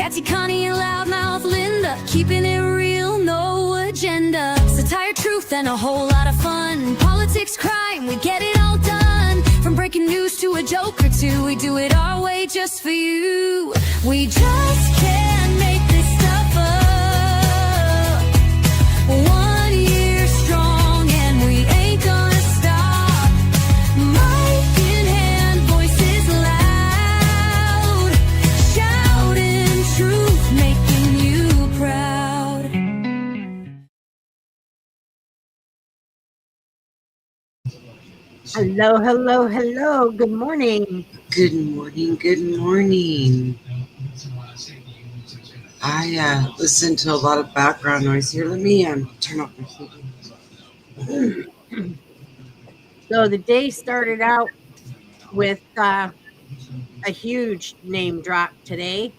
Patsy, Connie, and loudmouth Linda, keeping it real, no agenda. Satire, truth, and a whole lot of fun. Politics, crime, we get it all done. From breaking news to a joke or two, we do it our way just for you. We just can't make this stuff up. 1 year strong and we ain't gonna stop. Mic in hand, voices loud, shouting truth, making you proud. Hello, hello, hello. Good morning. Good morning, good morning. I listen to a lot of background noise here. Let me turn off my TV. So the day started out with a huge name drop today.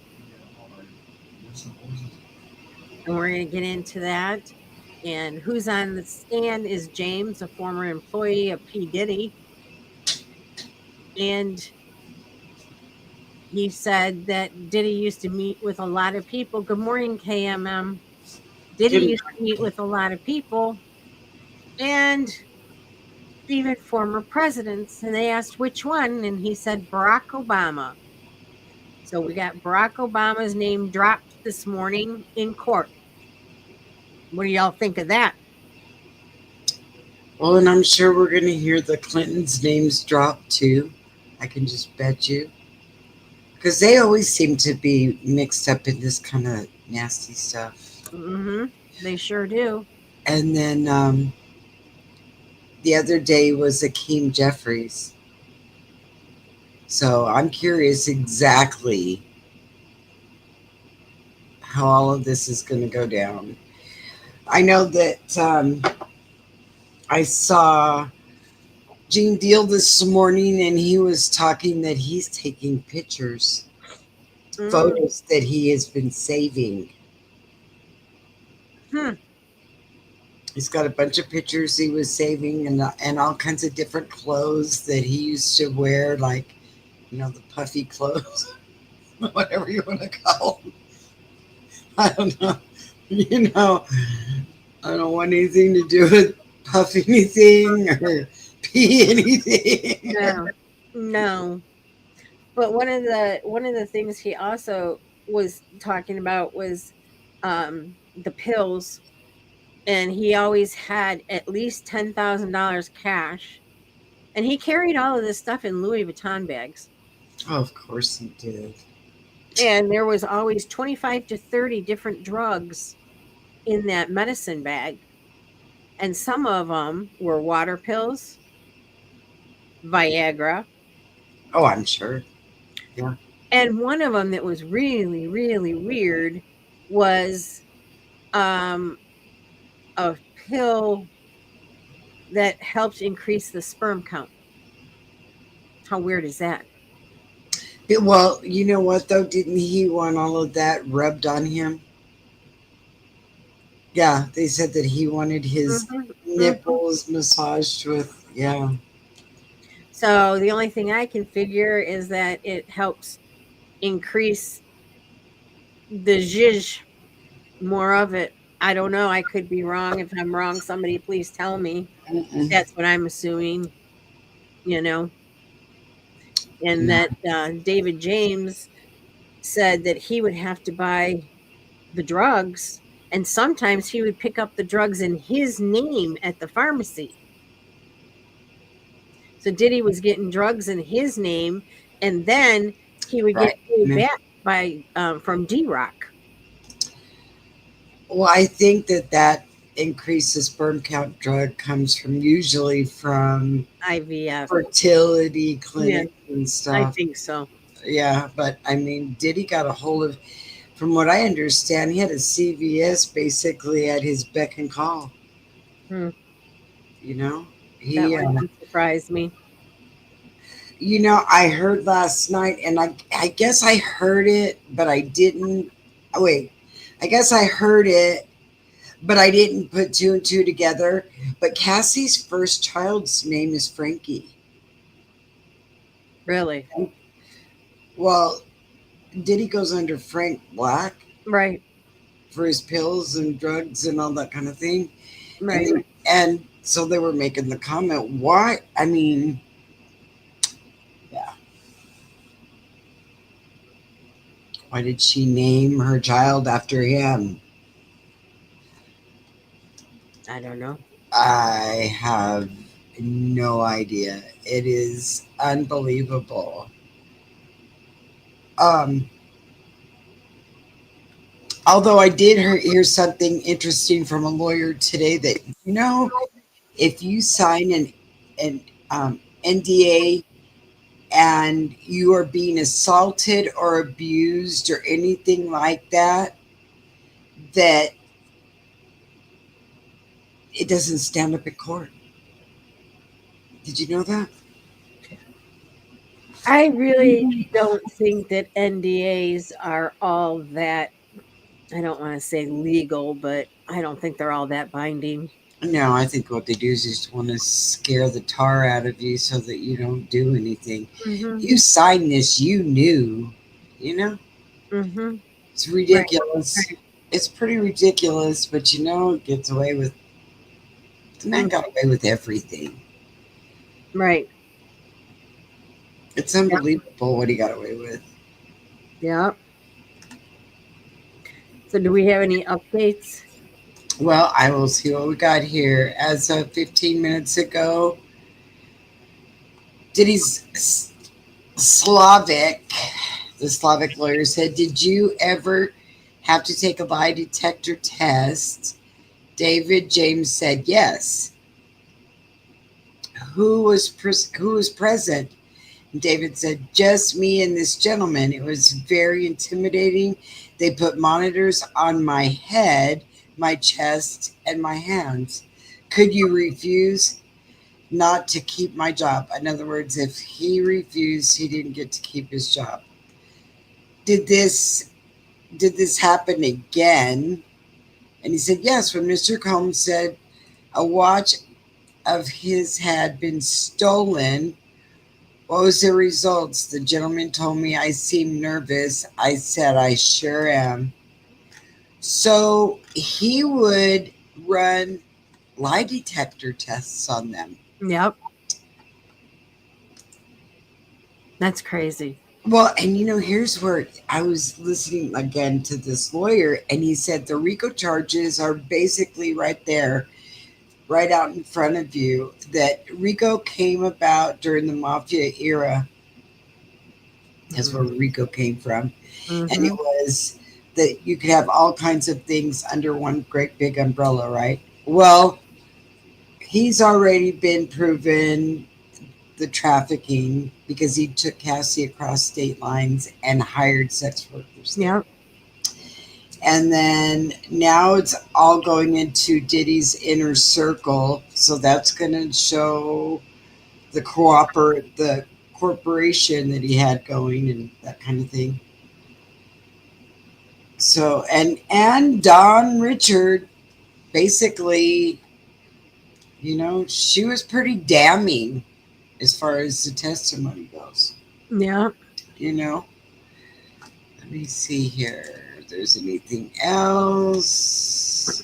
And we're going to get into that. And who's on the stand is James, a former employee of P. Diddy. And he said that Diddy used to meet with a lot of people. Good morning, KMM. Diddy used to meet with a lot of people and even former presidents. And they asked which one. And he said Barack Obama. So we got Barack Obama's name dropped this morning in court. What do y'all think of that? Well, and I'm sure we're going to hear the Clintons' names drop too. I can just bet you. Because they always seem to be mixed up in this kind of nasty stuff. Mm-hmm. They sure do. And then the other day was Akeem Jeffries. So I'm curious exactly how all of this is going to go down. I know that I saw Gene Deal this morning, and he was talking that he's taking pictures, photos that he has been saving. He's got a bunch of pictures he was saving, and all kinds of different clothes that he used to wear, like, you know, the puffy clothes, whatever you want to call them. I don't know. You know, I don't want anything to do with puff anything or pee anything. No. But one of the things he also was talking about was the pills, and he always had at least $10,000 cash, and he carried all of this stuff in Louis Vuitton bags. Oh, of course he did. And there was always 25 to 30 different drugs in that medicine bag. And some of them were water pills, Viagra. Oh, I'm sure. Yeah. And one of them that was really, really weird was a pill that helped increase the sperm count. How weird is that? Well, you know what, though? Didn't he want all of that rubbed on him? Yeah, they said that he wanted his nipples massaged with, yeah. So the only thing I can figure is that it helps increase the zhizh, more of it. I don't know. I could be wrong. If I'm wrong, somebody please tell me. That's what I'm assuming, you know. And that David James said that he would have to buy the drugs, and sometimes he would pick up the drugs in his name at the pharmacy. So Diddy was getting drugs in his name, and then he would get paid back by from D-Rock. Well, I think that increases sperm count drug comes usually from IVF, fertility clinics and stuff. I think so. Yeah, but I mean, Diddy got a hold of, from what I understand, he had a CVS basically at his beck and call. You know, that wouldn't surprise me. You know, I heard last night, and I guess I heard it, but I didn't. Wait, I guess I heard it, but I didn't put two and two together. But Cassie's first child's name is Frankie. Really? Well, Diddy goes under Frank Black Right. for his pills and drugs and all that kind of thing. And Right. and so they were making the comment, why? I mean, yeah, why did she name her child after him? I don't know. I have no idea. It is unbelievable. Um, Although I did hear something interesting from a lawyer today that, if you sign an NDA and you are being assaulted or abused or anything like that, that it doesn't stand up in court. Did you know that? I really don't think that NDAs are all that, I don't want to say legal, but I don't think they're all that binding. No, I think what they do is just want to scare the tar out of you so that you don't do anything. Mhm. You signed this, you knew, you know? Mhm. It's Right. ridiculous. It's pretty ridiculous, but it gets away with. The man Mm. got away with everything. Right. It's Yep. unbelievable what he got away with. Yep. So do we have any updates? Well, I will see what we got here. As of 15 minutes ago, Diddy's Slavic, the Slavic lawyer said, "Did you ever have to take a lie detector test?" David James said, "Yes." Who was present? David said, "Just me and this gentleman. It was very intimidating. They put monitors on my head, my chest, and my hands. Could you refuse not to keep my job?" In other words, if he refused, he didn't get to keep his job. Did this did this happen again? And he said, "Yes." When Mr. Combs said a watch of his had been stolen, what was the results? The gentleman told me I seemed nervous. I said, "I sure am." So he would run lie detector tests on them. Yep. That's crazy. Well, and here's where I was listening again to this lawyer, and he said the RICO charges are basically right there, right out in front of you. That RICO came about during the mafia era. That's where RICO came from. And it Mhm. was that you could have all kinds of things under one great big umbrella, right? Well, he's already been proven the trafficking because he took Cassie across state lines and hired sex workers there. Yep. And then now it's all going into Diddy's inner circle, so that's going to show the corporation that he had going and that kind of thing. So and Don Richard basically, she was pretty damning as far as the testimony goes. Yep. You know, let me see here. If there's anything else?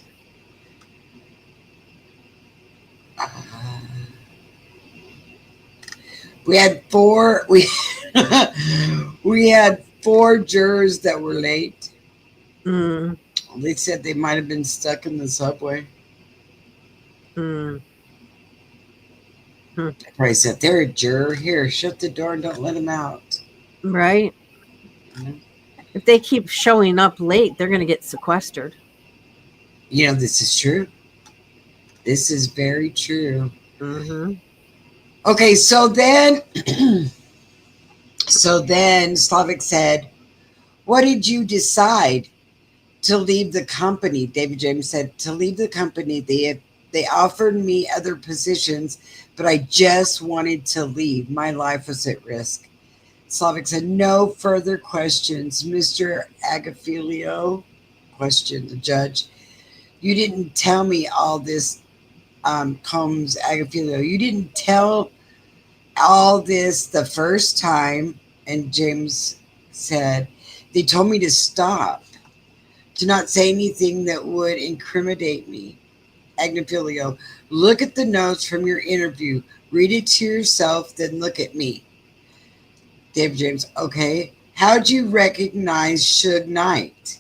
Uh, we had four. We had four jurors that were late. Mm. They said they might have been stuck in the subway. Mm. Hmm. I probably said, "They're a juror. Here, shut the door and don't let them out." Right. You know? If they keep showing up late, they're going to get sequestered. This is true. This is very true. Mhm. Okay, so then Slavic said, "What did you decide to leave the company?" David James said, "To leave the company. They offered me other positions, but I just wanted to leave. My life was at risk." Slavic said, "No further questions, Mr. Agafilio," questioned the judge. "You didn't tell me all this, Combs Agafilio. You didn't tell all this the first time." And James said, They told me to stop, to not say anything that would incriminate me. Agnifilio, look at the notes from your interview. Read it to yourself, then look at me. David James, okay. How'd you recognize Suge Knight?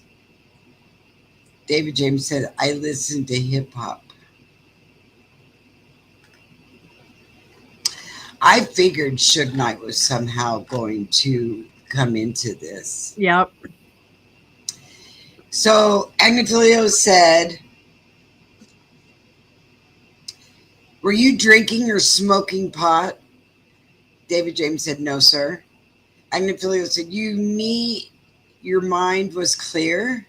David James said, I listen to hip hop. I figured Suge Knight was somehow going to come into this. Yep. So Agnifilio said, were you drinking or smoking pot? David James said, no, sir. Agnifilio said, your mind was clear?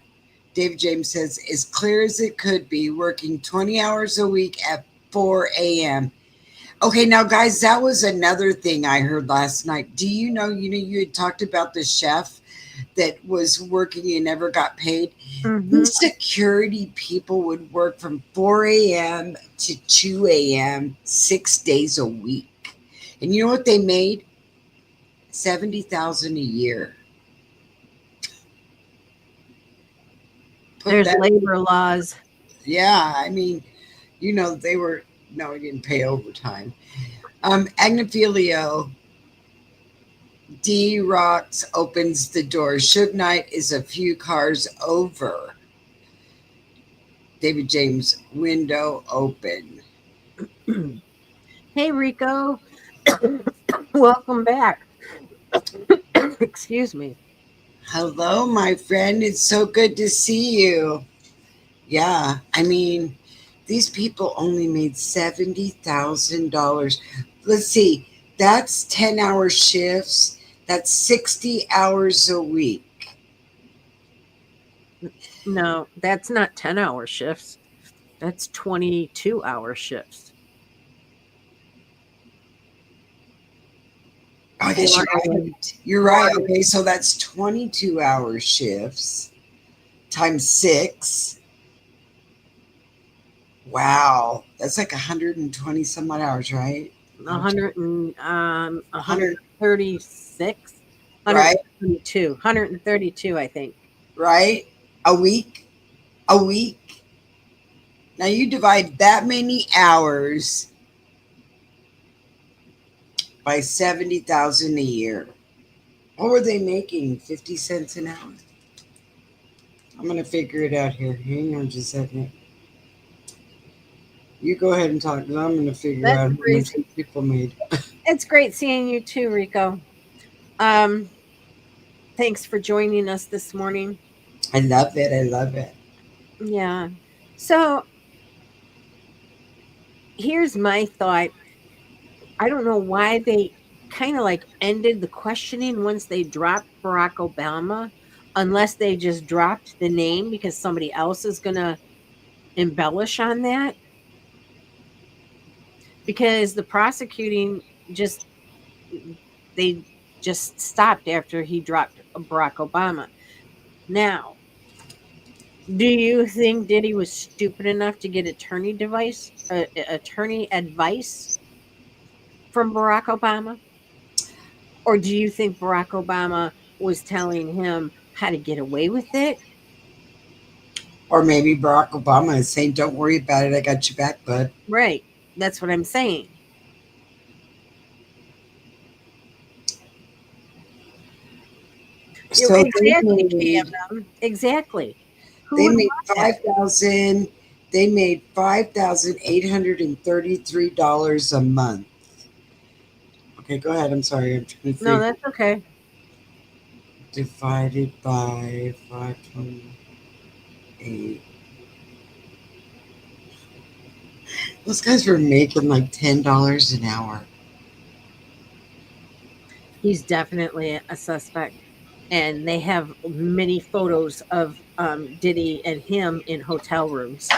David James says, as clear as it could be, working 20 hours a week at 4 a.m. Okay, now, guys, that was another thing I heard last night. Do you know, you had talked about the chef that was working and never got paid? Mm-hmm. These security people would work from 4 a.m. to 2 a.m. 6 days a week. And you know what they made? $70,000 a year. There's labor laws. Yeah, I mean, they were, no, he didn't pay overtime. Agnifilio, D Rocks opens the door. Suge Knight is a few cars over. David James, window open. Hey, Rico. Welcome back. Excuse me. Hello, my friend. It's so good to see you. Yeah, I mean, these people only made $70,000. Let's see, that's 10-hour shifts. That's 60 hours a week. No, that's not 10-hour shifts. That's 22-hour shifts. Oh, I guess you're right. You're right. Okay, so that's 22-hour shifts times 6. Wow, that's like 120 some odd hours, right? 136, Right, 132, I think. right. A week. Now you divide that many hours by 70,000 a year. What were they making? 50 cents an hour? I'm going to figure it out here. Hang on just a second. You go ahead and talk, because I'm going to figure out how much people made. It's great seeing you too, Rico. Thanks for joining us this morning. I love it. Yeah. So here's my thought. I don't know why they kind of like ended the questioning once they dropped Barack Obama, unless they just dropped the name because somebody else is going to embellish on that. Because the prosecuting they just stopped after he dropped Barack Obama. Now, do you think Diddy was stupid enough to get attorney advice from Barack Obama? Or do you think Barack Obama was telling him how to get away with it? Or maybe Barack Obama is saying, don't worry about it. I got your back, bud. Right. That's what I'm saying. So exactly, exactly. They made $5,833 a month. Okay, go ahead. I'm sorry. I'm trying to No, that's okay. Divided by 528. Those guys were making like $10 an hour. He's definitely a suspect. And they have many photos of Diddy and him in hotel rooms.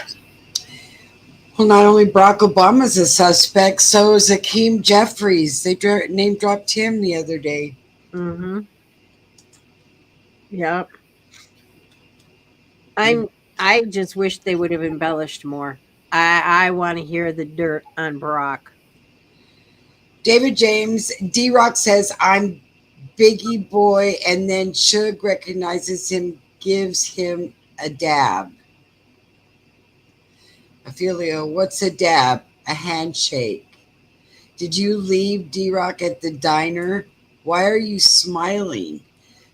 Well, not only Barack Obama's a suspect, so is Hakeem Jeffries. They name dropped him the other day. Mm-hmm. Yep. I just wish they would have embellished more. I want to hear the dirt on Barack. David James, D-Rock says, I'm Biggie Boy, and then Suge recognizes him, gives him a dab. Ophelia, what's a dab? A handshake. Did you leave D-Rock at the diner? Why are you smiling?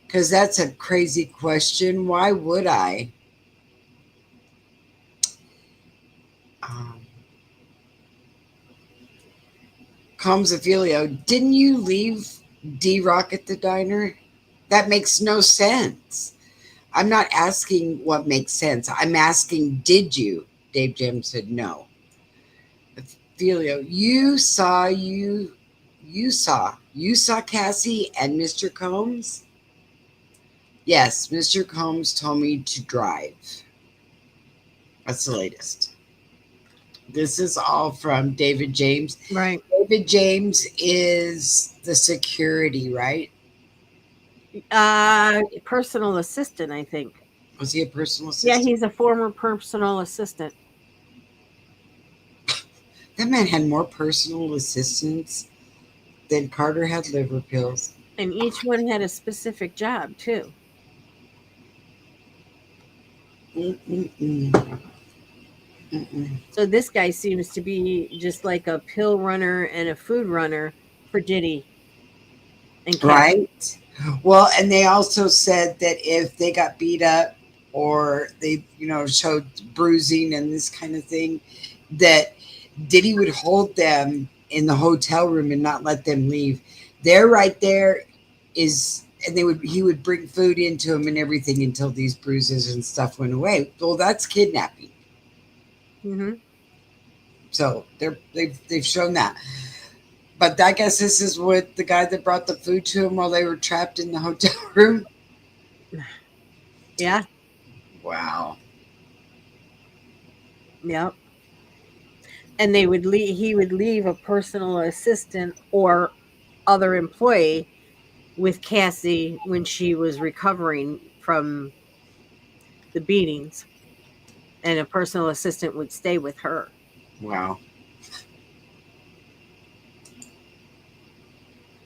Because that's a crazy question. Why would I? Um, Combs Ophelia, didn't you leave D-Rock at the diner? That makes no sense. I'm not asking what makes sense. I'm asking, did you? Dave Jam said no. Ophelia, you saw Cassie and Mr. Combs? Yes, Mr. Combs told me to drive. That's the latest. This is all from David James. Right. David James is the security, right? Personal assistant, I think. Was he a personal Yeah, assistant? he's a former personal assistant. That man had more personal assistants than Carter had liver pills. And each one had a specific job, too. Mm-mm-mm. Mm-mm. So this guy seems to be just like a pill runner and a food runner for Diddy and Cat. Right? Well, and they also said that if they got beat up or they, showed bruising and this kind of thing, that Diddy would hold them in the hotel room and not let them leave. There, right there, and he would bring food into them and everything until these bruises and stuff went away. Well, that's kidnapping. Mm-hmm. So they've shown that. But I guess this is what the guy that brought the food to him while they were trapped in the hotel room. Yeah. Wow. Yep. And he would leave a personal assistant or other employee with Cassie when she was recovering from the beatings, and a personal assistant would stay with her. Wow.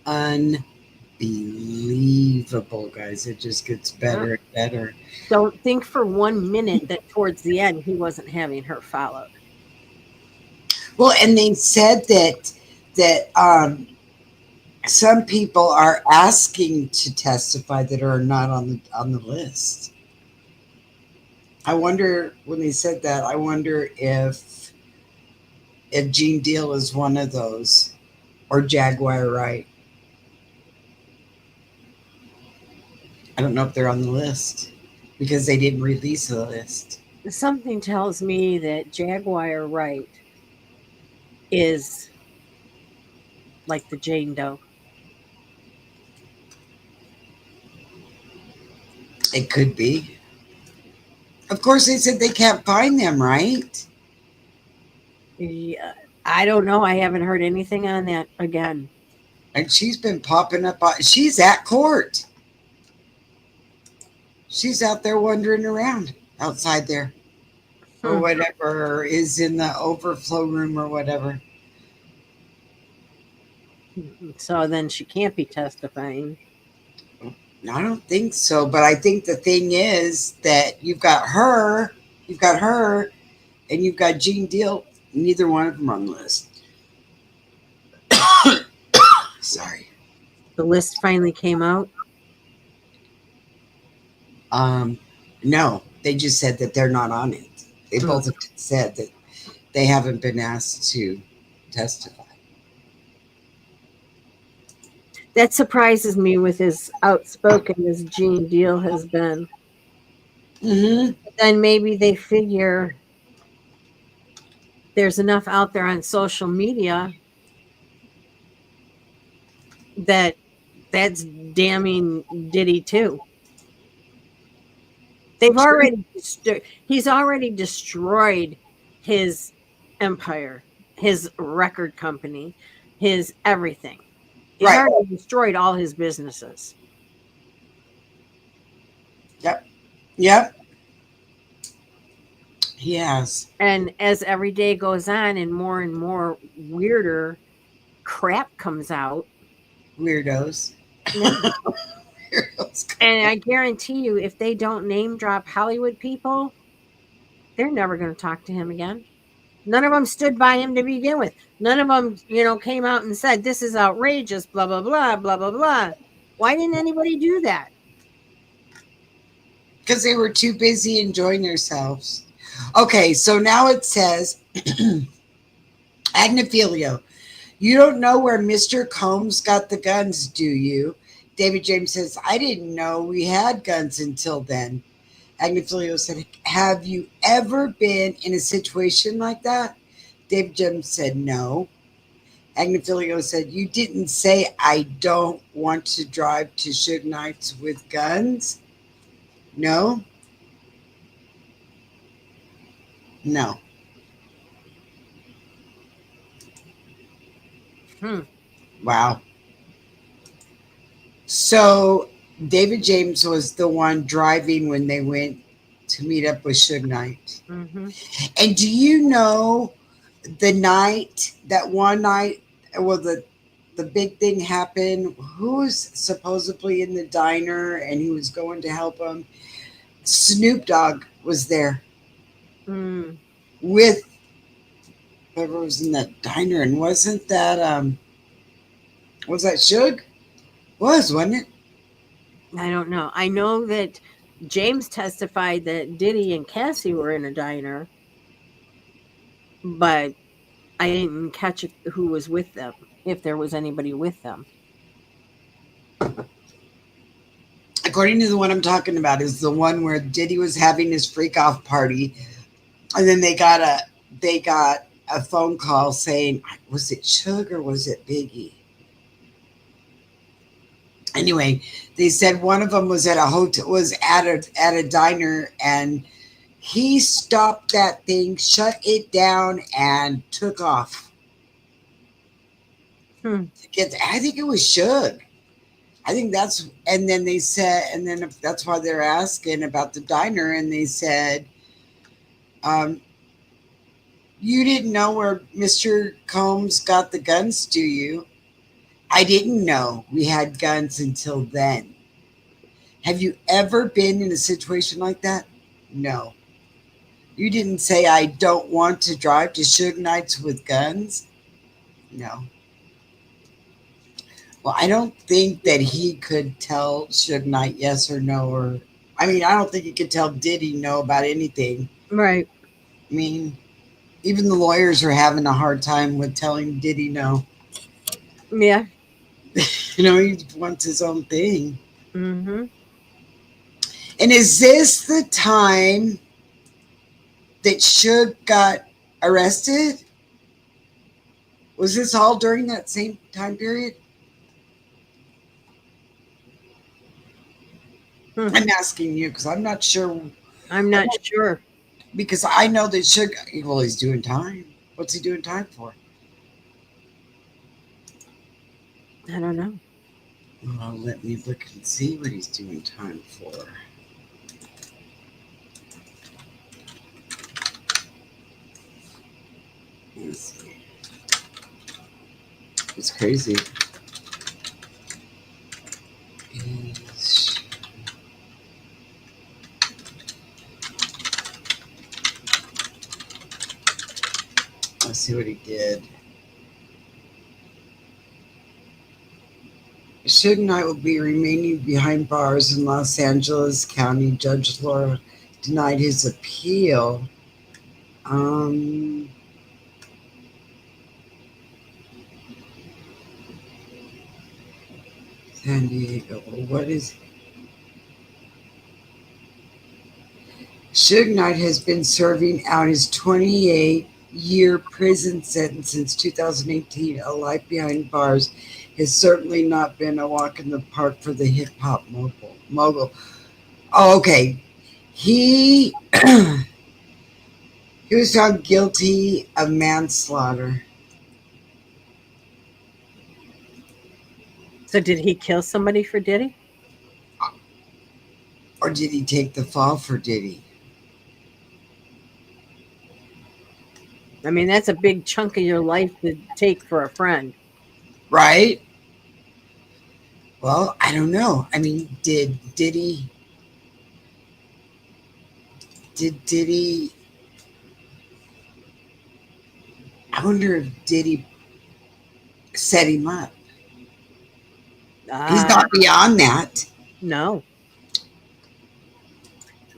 Unbelievable, guys. It just gets better and better. Don't think for 1 minute that towards the end he wasn't having her followed. Well, and they said that some people are asking to testify that are not on the list. I wonder, when they said that, I wonder if Gene Deal is one of those, or Jaguar Wright. I don't know if they're on the list because they didn't release the list. Something tells me that Jaguar Wright is like the Jane Doe. It could be. Of course, they said they can't find them, right? Yeah, I don't know. I haven't heard anything on that again. And she's been popping up. She's at court. She's out there wandering around outside there, or whatever, or is in the overflow room or whatever. So then she can't be testifying. I don't think so, but I think the thing is that you've got her, and you've got Gene Deal. Neither one of them are on the list. Sorry. The list finally came out. No, they just said that they're not on it. They both have said that they haven't been asked to testify. That surprises me with as outspoken as Gene Deal has been. Mm-hmm. Then maybe they figure there's enough out there on social media that's damning Diddy too. He's already destroyed his empire, his record company, his everything. He's Right. already destroyed all his businesses. Yep. He has. And as every day goes on and more weirder crap comes out, Weirdos. No. Where else could- And I guarantee you, if they don't name drop Hollywood people, they're never going to talk to him again. None of them stood by him to begin with. None of them, came out and said, this is outrageous, blah, blah, blah, blah, blah, blah. Why didn't anybody do that? Because they were too busy enjoying themselves. Okay, so now it says, Agnifilio, you don't know where Mr. Combs got the guns, do you? David James says, I didn't know we had guns until then. Agnifilio said, have you ever been in a situation like that? David James said, no. Agnifilio said, you didn't say I don't want to drive to Suge Knights with guns? No? No. Hmm. Wow. So David James was the one driving when they went to meet up with Suge Knight. Mm-hmm. And do you know the night, that one night, well, the big thing happened? Who was supposedly in the diner and he was going to help him? Snoop Dogg was there Mm. with whoever was in that diner, and wasn't that was that Suge? Wasn't it? I don't know. I know that James testified that Diddy and Cassie were in a diner, but I didn't catch who was with them, if there was anybody with them. According to the one I'm talking about, is the one where Diddy was having his freak off party, and then they got a phone call saying, was it Suge or was it Biggie? Anyway, they said one of them was at a hotel, was at a diner, and he stopped that thing, shut it down, and took off. Hmm. I think it was Suge. I think that's, and then they said, and then that's why they're asking about the diner, and they said, um, you didn't know where Mr. Combs got the guns, do you? I didn't know we had guns until then. Have you ever been in a situation like that? No. You didn't say, I don't want to drive to Suge Knights with guns? No. Well, I don't think that he could tell Suge Knight yes or no, or I mean, I don't think he could tell Diddy no about anything. Right. I mean, even the lawyers are having a hard time with telling Diddy no. Yeah. He wants his own thing. Mm-hmm. And is this the time that Suge got arrested? Was this all during that same time period? Hmm. I'm asking you because I'm not sure. I'm not sure. Because I know that Suge, well, he's doing time. What's he doing time for? I don't know. Well, let me look and see what he's doing time for. Let's see. It's crazy. He's- Let's see what he did. Suge Knight will be remaining behind bars in Los Angeles County. Judge Laura denied his appeal. Um, San Diego. What is Suge Knight has been serving out his 28-year prison sentence since 2018. A life behind bars has certainly not been a walk in the park for the hip hop mogul. Oh, okay. He he was found guilty of manslaughter. So did he kill somebody for Diddy? Or did he take the fall for Diddy? I mean, that's a big chunk of your life to take for a friend. Right? Well, I don't know. I mean, did he I wonder if Diddy set him up. He's Ah, not beyond that. no,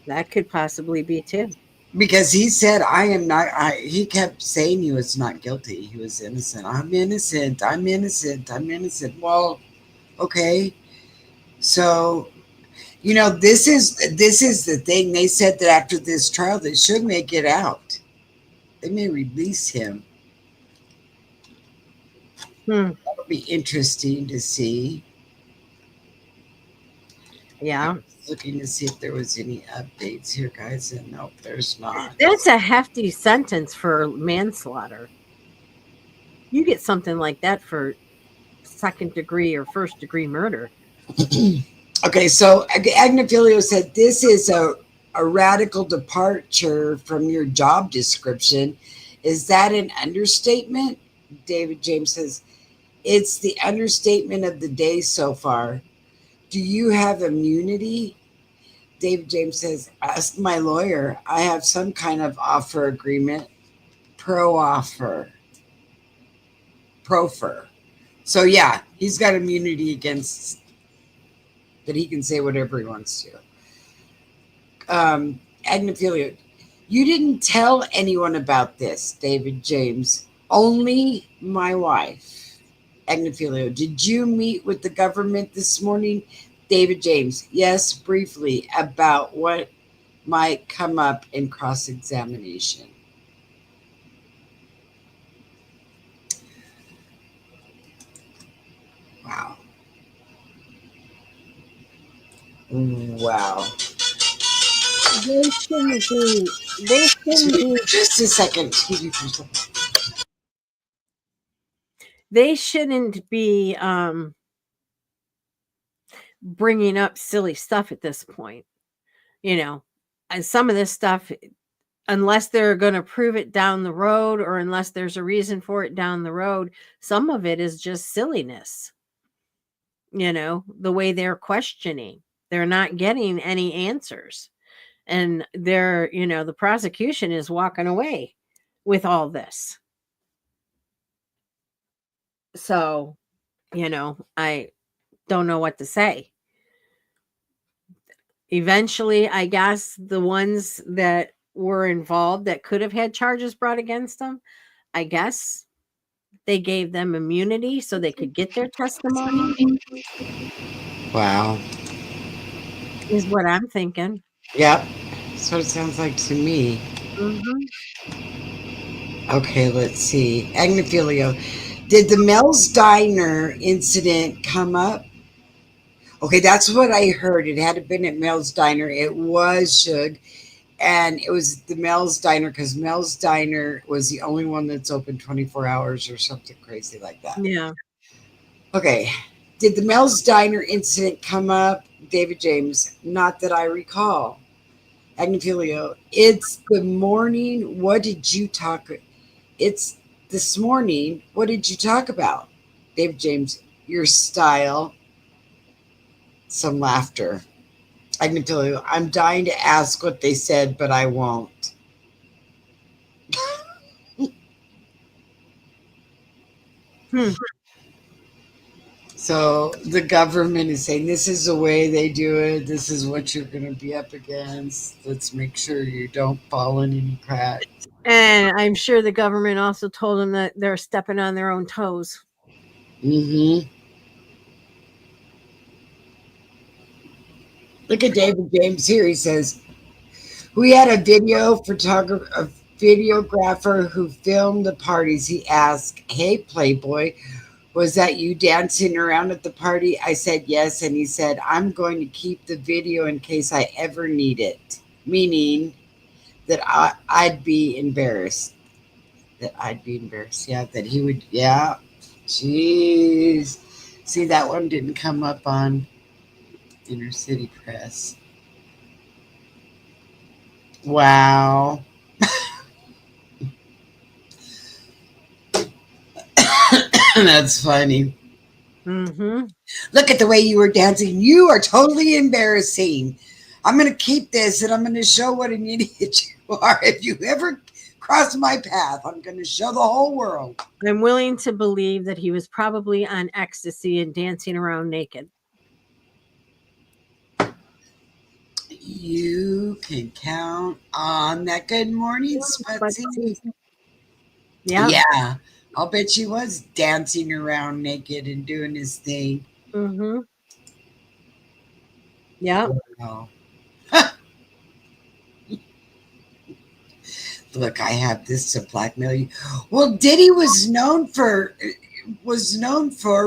that could possibly be too. Because he said, I am not, he kept saying he was not guilty. He was innocent. I'm innocent. I'm innocent. I'm innocent. Well, okay. So, this is the thing. They said that after this trial, they should make it out. They may release him. Hmm. That'll be interesting to see. I Yeah, was looking to see if there was any updates here, guys, and nope, there's not. that's a hefty sentence for manslaughter. You get something like that for second degree or first degree murder. Okay, so Agnifilio said this is a radical departure from your job description. Is that an understatement? David James says, it's the understatement of the day so far. Do you have immunity? David James says, ask my lawyer. I have some kind of offer agreement, pro offer, profer. So, yeah, he's got immunity against that he can say whatever he wants to. Agnophilia, you didn't tell anyone about this, David James. Only my wife. Agnophilia, did you meet with the government this morning? David James, yes, briefly, about what might come up in cross examination. Wow. Wow. They shouldn't be. They Excuse shouldn't me be. for just a second. Excuse me for a second. They shouldn't be bringing up silly stuff at this point. You know, and some of this stuff, unless they're going to prove it down the road, or unless there's a reason for it down the road, some of it is just silliness. The way they're questioning, they're not getting any answers, and the prosecution is walking away with all this. So, I don't know what to say. Eventually, I guess the ones that were involved that could have had charges brought against them, I guess they gave them immunity so they could get their testimony, Wow. is what I'm thinking. Yep. That's what it sounds like to me. Hmm. Okay, let's see. Agnophilia, did the Mel's Diner incident come up? Okay, that's what I heard. It had been at Mel's Diner. It was Suge, and it was the Mel's Diner because Mel's Diner was the only one that's open 24 hours or something crazy like that. Yeah. Okay, did the Mel's Diner incident come up? David James, not that I recall. Agnophilia, it's the morning. What did you talk? It's this morning. What did you talk about? David James, your style. Some laughter. I can tell you, I'm dying to ask what they said, but I won't. Hmm. So the government is saying this is the way they do it. This is what you're going to be up against. Let's make sure you don't fall in any cracks. And I'm sure the government also told them that they're stepping on their own toes. Mm-hmm. Look at David James here. He says, we had a videographer who filmed the parties. He asked, hey, Playboy, was that you dancing around at the party? I said yes. And he said, I'm going to keep the video in case I ever need it. Meaning that I'd be embarrassed. That I'd be embarrassed. Yeah, that he would. Yeah. Jeez. See, that one didn't come up on Inner City Press. Wow. That's funny. Mm-hmm. Look at the way you were dancing. You are totally embarrassing. I'm going to keep this and I'm going to show what an idiot you are. If you ever cross my path, I'm going to show the whole world. I'm willing to believe that he was probably on ecstasy and dancing around naked. You can count on that. Good morning, But Sputsy. yeah. Yeah, I'll bet she was dancing around naked and doing his thing. Mm-hmm. Yeah. Wow. Look, I have this to blackmail you. Well, Diddy was known for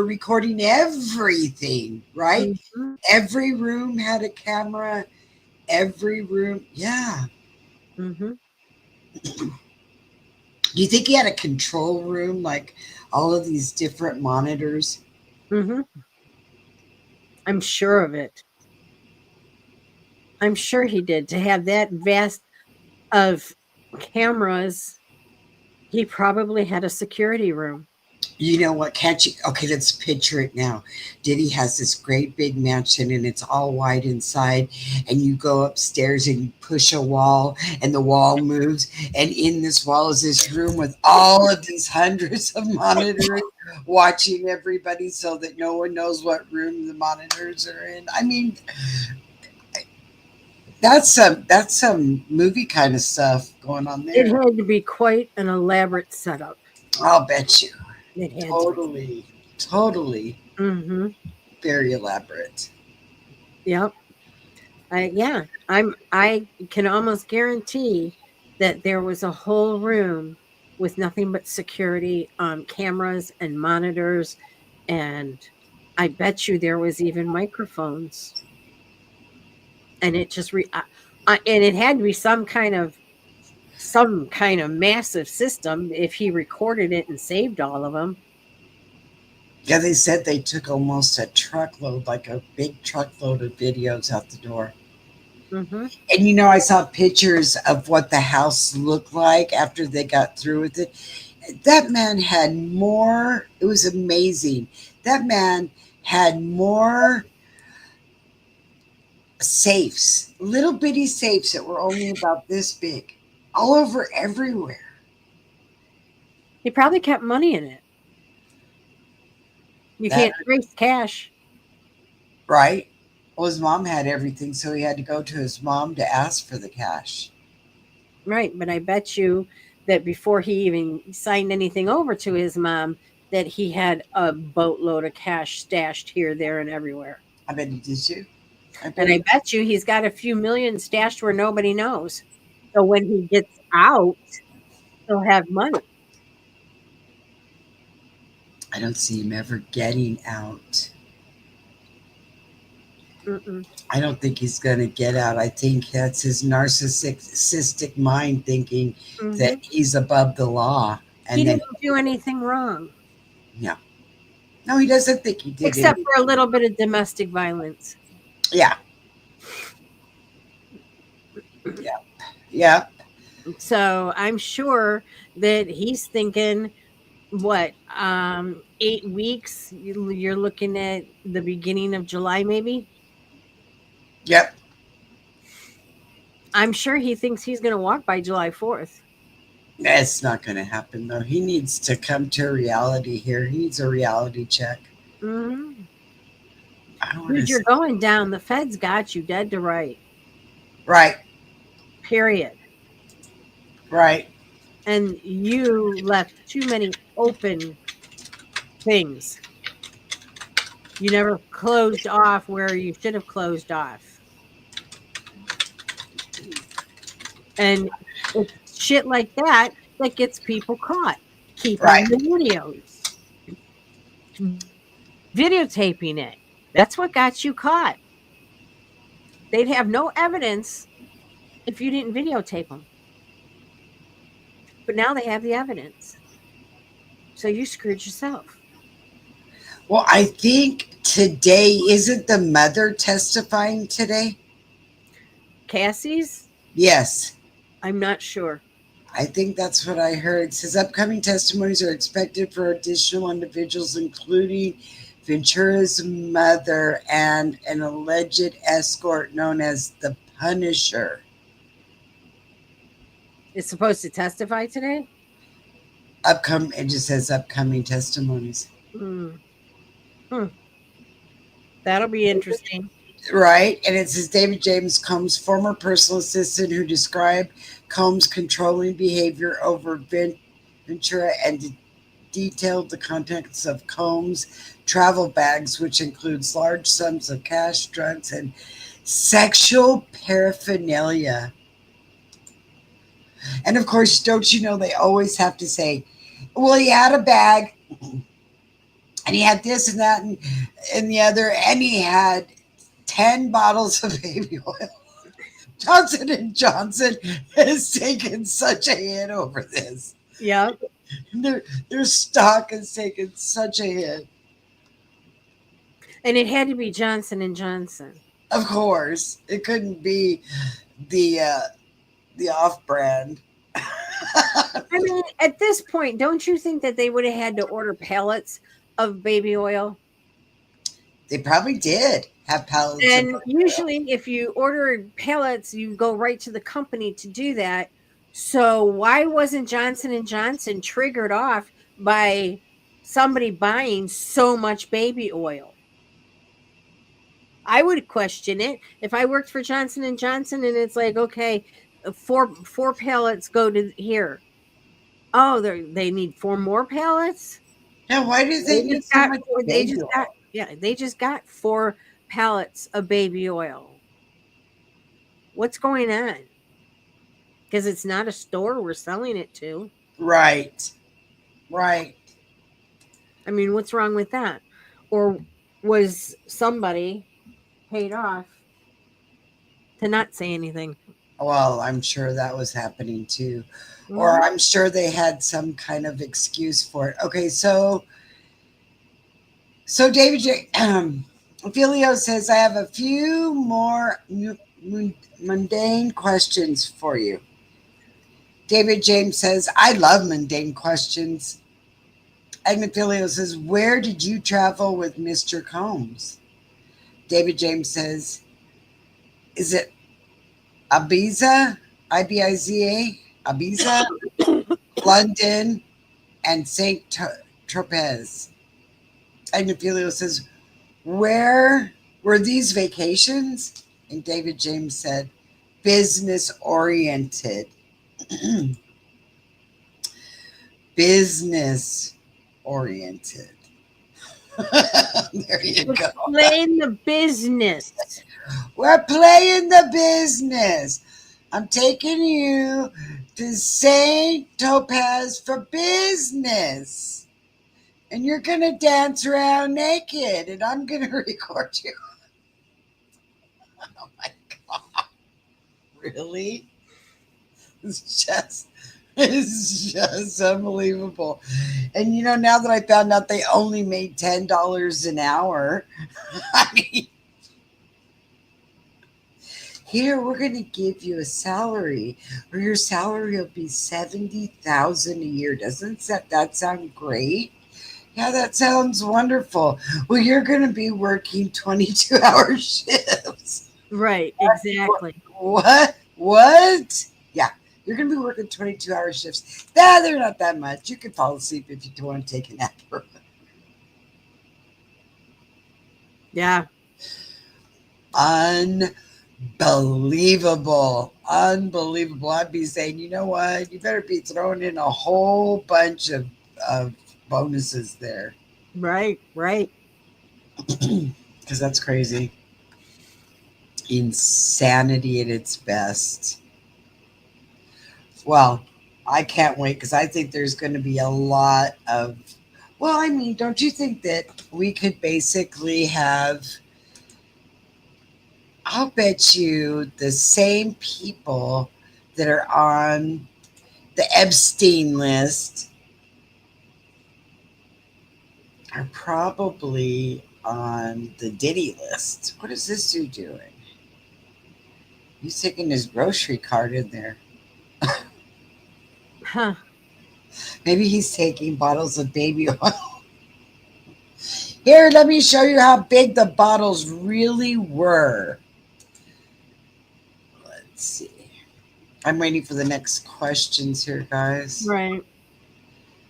recording everything, right? Mm-hmm. Every room had a camera. Every room, yeah. Mm-hmm. Do you think he had a control room, like all of these different monitors? Mm-hmm. I'm sure of it. I'm sure he did. To have that vast of cameras, he probably had a security room. You know what? Can't you? Okay, let's picture it now. Diddy has this great big mansion and it's all white inside. And you go upstairs and you push a wall and the wall moves. And in this wall is this room with all of these hundreds of monitors watching everybody so that no one knows what room the monitors are in. I mean, that's some movie kind of stuff going on It there. had to be quite an elaborate setup. I'll bet you. It had to be. Totally Mm-hmm. very elaborate. Yep. I can almost guarantee that there was a whole room with nothing but security cameras and monitors, and I bet you there was even microphones. And it just and it had to be some kind of massive system if he recorded it and saved all of them. Yeah, they said they took almost a truckload, like a big truckload of videos out the door. Hmm. And you know, I saw pictures of what the house looked like after they got through with it. That man had more, it was amazing. That man had more safes, little bitty safes that were only about this big, all over everywhere. He probably kept money in it. You That can't trace cash. right? Well, his mom had everything, so he had to go to his mom to ask for the cash. Right, but I bet you that before he even signed anything over to his mom, that he had a boatload of cash stashed here, there, and everywhere. I bet he did too. I bet And I he. bet you he's got a few million stashed where nobody knows. So when he gets out, he'll have money. I don't see him ever getting out. Mm-mm. I don't think he's going to get out. I think that's his narcissistic mind thinking that Hmm. he's above the law. He And then, didn't do anything wrong, yeah. No, he doesn't think he did except anything. for a little bit of domestic violence. Yeah. Yeah. Yeah. So I'm sure that he's thinking, what, 8 weeks? You're looking at the beginning of July, maybe. Yep. I'm sure he thinks he's going to walk by July 4th. That's not going to happen, though. He needs to come to reality here. He needs a reality check. Hmm. I don't want Dude, to. you're going down. The feds got you dead to right. Right. Period. Right. And you left too many open things. You never closed off where you should have closed off. And it's shit like that that gets people caught. Keeping Right. the videos, videotaping it. That's what got you caught. They'd have no evidence if you didn't videotape them. But now they have the evidence. So you screwed yourself. Well, I think today isn't the mother testifying today? Cassie's? Yes. I'm not sure. I think that's what I heard. It says upcoming testimonies are expected for additional individuals, including Ventura's mother, and an alleged escort known as the Punisher. Is supposed to testify today. It just says upcoming testimonies. Hmm. Hmm. That'll be interesting. Right. And it says David James Combs, former personal assistant who described Combs' controlling behavior over Ventura and detailed the contents of Combs' travel bags, which includes large sums of cash, drugs, and sexual paraphernalia. And of course, don't you know they always have to say, well, he had a bag and he had this and that and the other, and he had 10 bottles of baby oil. Johnson and Johnson has taken such a hit over this. Yep. Their stock has taken such a hit. And it had to be Johnson and Johnson. Of course, it couldn't be the off-brand. I mean, at this point, don't you think that they would have had to order pallets of baby oil? They probably did have pallets. And usually, if you order pallets, you go right to the company to do that. So why wasn't Johnson and Johnson triggered off by somebody buying so much baby oil? I would question it if I worked for Johnson and Johnson, and it's like, okay, four pallets go to here. Oh, they need 4 more pallets. Now, why do they need so much baby oil? They just got 4 pallets of baby oil. What's going on? Because it's not a store we're selling it to. Right. I mean, what's wrong with that? Or was somebody paid off to not say anything? Well, I'm sure that was happening too. Mhm. Or I'm sure they had some kind of excuse for it. Okay, so David J. Filio says, I have a few more mundane questions for you. David James says, I love mundane questions. Agnifilio says, where did you travel with Mr. Combs? David James says, is it Ibiza? Ibiza? Ibiza? London? And St. Tropez? Agnifilio says, where were these vacations? And David James said, business oriented. Business oriented. There you go. Explain the business. We're playing the business. I'm taking you to St. Topaz for business. And you're going to dance around naked, and I'm going to record you. Oh my God. Really? It's just unbelievable. And you know, now that I found out they only made $10 an hour, I mean, here we're going to give you a salary, or your salary will be $70,000 a year. Doesn't that sound great? Yeah, that sounds wonderful. Well, you're going to be working 22-hour shifts. Right, exactly. What? Yeah, you're going to be working 22-hour shifts. They're not that much. You can fall asleep if you don't want to take a nap. Yeah. Unbelievable. I'd be saying, you know what? You better be throwing in a whole bunch of bonuses there. Right. Because that's crazy. Insanity at its best. Well, I can't wait because I think there's going to be a lot of. Well, I mean, don't you think that we could basically have. I'll bet you the same people that are on the Epstein list are probably on the Diddy list. What is this dude doing? He's taking his grocery cart in there. Huh. Maybe he's taking bottles of baby oil. Here, let me show you how big the bottles really were. Let's see. I'm waiting for the next questions here, guys. Right.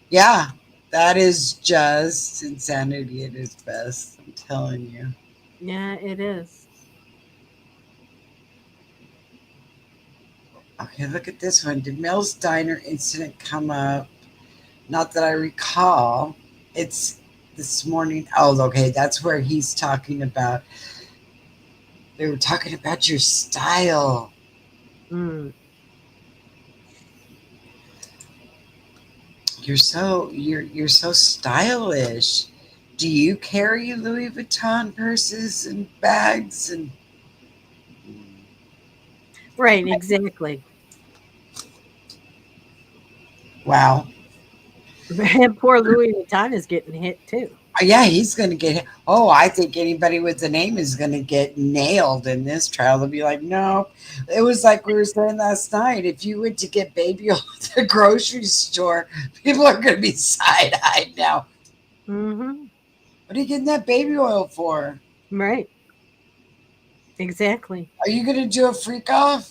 Yeah, that is just insanity at its best. I'm telling you. Yeah, it is. Okay, look at this one. Did Mel's Diner incident come up? Not that I recall. It's this morning. Oh, okay. That's where he's talking about. They were talking about your style. Mm. You're so stylish. Do you carry Louis Vuitton purses and bags and Right, exactly. wow. Poor Louis Vuitton is getting hit too. Yeah, he's going to get. Oh, I think anybody with the name is going to get nailed in this trial. They'll be like, no. It was like we were saying last night. If you went to get baby oil at the grocery store, people are going to be side eyed now. Mm-hmm. What are you getting that baby oil for? Right. Exactly. Are you going to do a freak off?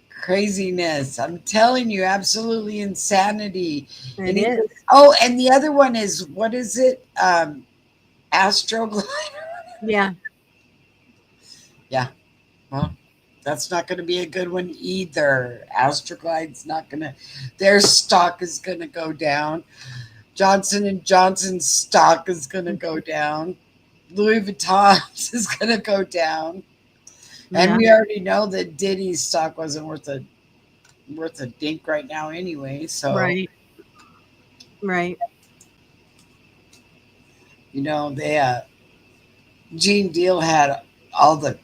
Craziness. I'm telling you, absolutely insanity. It And he, is. oh, and the other one is what is it? Astroglide. Yeah. Yeah. Well, that's not going to be a good one either. Astroglide's not going to. Their stock is going to go down. Johnson and Johnson's stock is going to go down. Louis Vuitton's is going to go down. And Yeah. we already know that Diddy's stock wasn't worth a dink right now anyway. So Right. Right. they Gene Deal had all the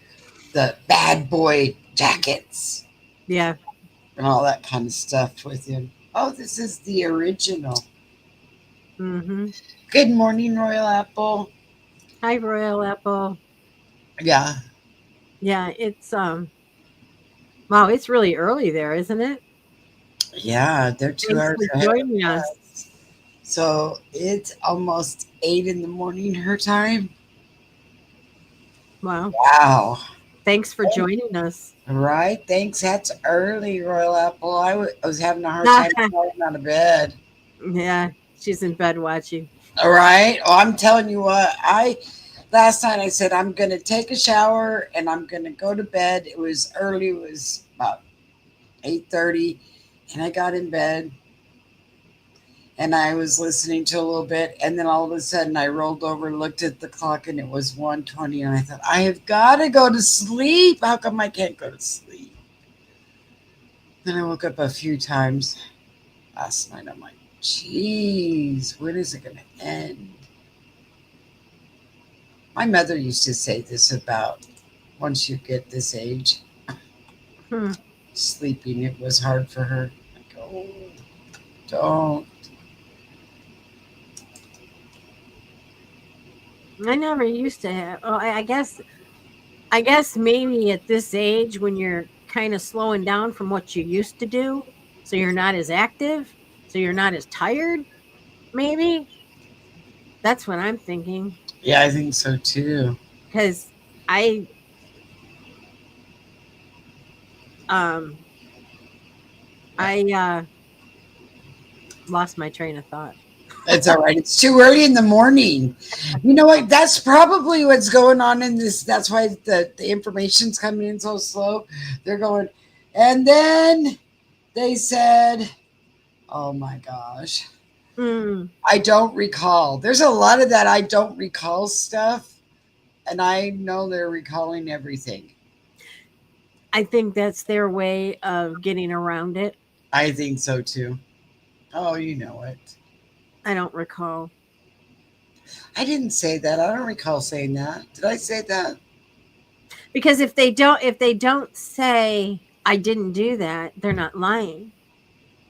bad boy jackets Yeah. and all that kind of stuff with him. Oh, this is the original. Mm-hmm. Good morning, Royal Apple. Hi, Royal Apple. Yeah, Yeah, it's wow, it's really early there, isn't it? yeah, they're 2 hours Thanks for ahead of joining us. us. So it's almost 8 in the morning her time. Wow. Wow. Thanks for joining us. Right. Thanks. That's early, Royal Apple. I was having a hard time falling out of bed. Yeah, she's in bed watching. All right. Oh, I'm telling you what. I last night I said I'm gonna take a shower and I'm gonna go to bed. It was early. It was about 8:30, and I got in bed and I was listening to a little bit, and then all of a sudden I rolled over and looked at the clock, and it was 1:20, and I thought I have got to go to sleep. How come I can't go to sleep? Then I woke up a few times last night. I'm like, geez, when is it going to end? My mother used to say this about once you get this age, Hmm. sleeping, it was hard for her. Like, oh, don't. I never used to have. Oh, I guess maybe at this age when you're kind of slowing down from what you used to do, so you're not as active, so you're not as tired. Maybe that's what I'm thinking. Yeah, I think so too. Because I um I lost my train of thought. That's all right. It's too early in the morning. You know what? That's probably what's going on in this. That's why the information's coming in so slow. They're going, and then they said, oh my gosh. Mm, I don't recall. There's a lot of that I don't recall stuff. And I know they're recalling everything. I think that's their way of getting around it. I think so too. Oh, you know it. I don't recall. I didn't say that. I don't recall saying that. Did I say that? Because if they don't say I didn't do that, they're not lying.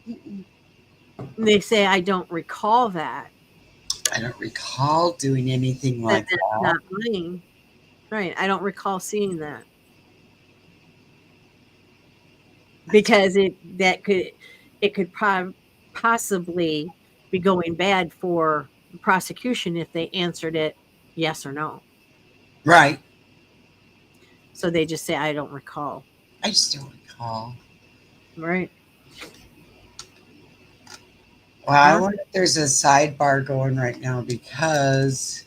Mm-mm. They say I don't recall that. I don't recall doing anything Then like that's that. not lying. Right. I don't recall seeing that. That's Because it could possibly be going bad for the prosecution if they answered it yes or no. Right. So they just say, I don't recall. I just don't recall. Right. Well, I Huh? wonder if there's a sidebar going right now because,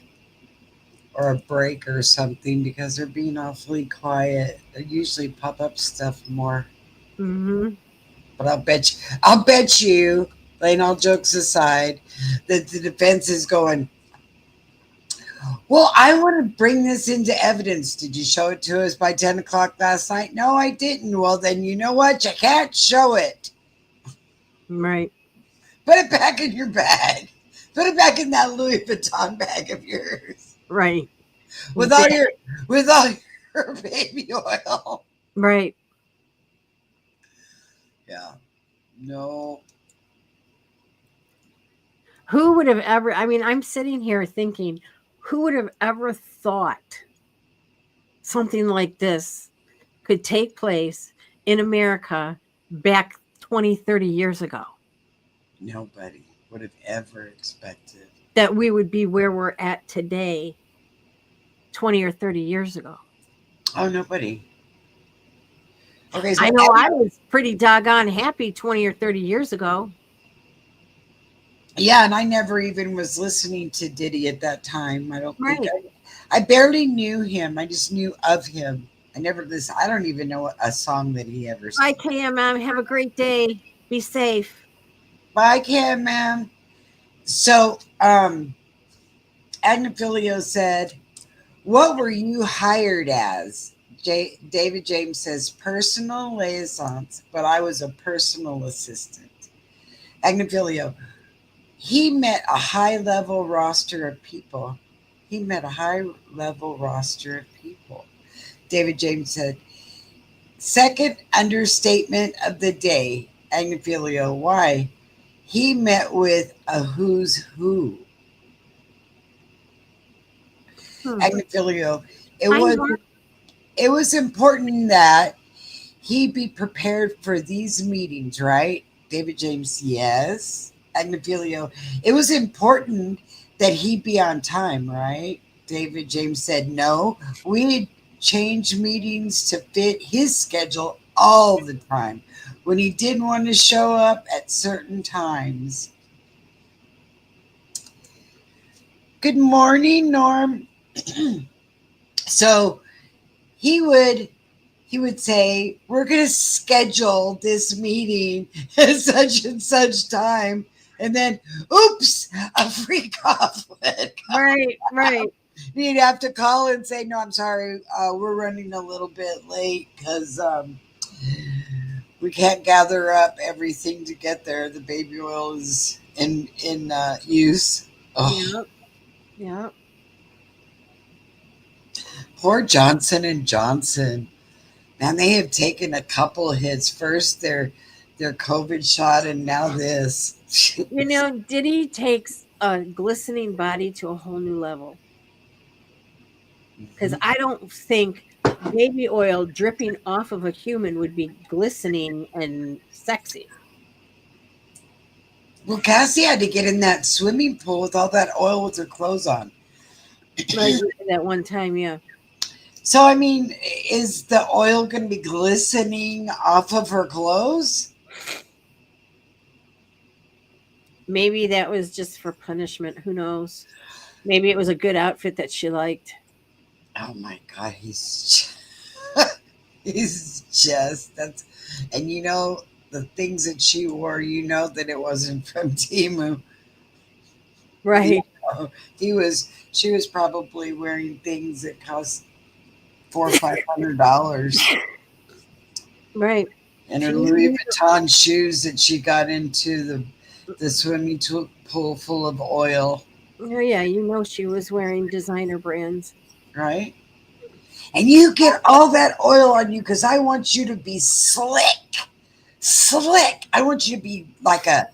or a break or something, because they're being awfully quiet. They usually pop up stuff more. Mm-hmm. But I'll bet you, laying all jokes aside, that the defense is going, well, I want to bring this into evidence. Did you show it to us by 10 o'clock last night? No, I didn't. Well, then you know what? You can't show it. Right. Put it back in your bag. Put it back in that Louis Vuitton bag of yours. Right. With all your with all your baby oil. Right. Yeah. No. Who would have ever, I mean, I'm sitting here thinking, who would have ever thought something like this could take place in America back 20, 30 years ago? Nobody would have ever expected. That we would be where we're at today 20 or 30 years ago. Oh, nobody. Okay, so I know I was pretty doggone happy 20 or 30 years ago. yeah, and I never even was listening to Diddy at that time. I don't think Right. I barely knew him. I just knew of him. I never listened. I don't even know a song that he ever Bye, sang. KMM. Have a great day. Be safe. Bye, Cam, ma'am. So, Agnifilio said, what were you hired as? David James says, personal liaisons, but I was a personal assistant. Agnifilio, he met a high-level roster of people. He met a high-level roster of people. David James said, second understatement of the day, Agnifilio. Why? He met with a who's who. Agnifilio. It was important that he be prepared for these meetings, right? David James, yes. Agnifilio. It was important that he be on time, right? David James said no. We change meetings to fit his schedule all the time when he didn't want to show up at certain times. Good morning, Norm. So he would say, we're going to schedule this meeting at such and such time. And then, oops, a freak off would come. Right. You'd have to call and say, no, I'm sorry. We're running a little bit late because we can't gather up everything to get there. The baby oil is in use. Oh, Yeah. poor Johnson and Johnson. Man, they have taken a couple of hits. First their COVID shot and now this. You know, Diddy takes a glistening body to a whole new level. Because I don't think baby oil dripping off of a human would be glistening and sexy. Well, Cassie had to get in that swimming pool with all that oil with her clothes on. Like that one time, yeah. So, I mean, is the oil going to be glistening off of her clothes? Maybe that was just for punishment. Who knows? Maybe it was a good outfit that she liked. Oh my God, he's that's, and you know the things that she wore. You know that it wasn't from Timu. Right. She was probably wearing things that cost $400-500. Right. And her Louis Vuitton shoes that she got into the swimming pool full of oil. Oh, yeah. You know, she was wearing designer brands. Right? And you get all that oil on you because I want you to be slick. Slick. I want you to be like a,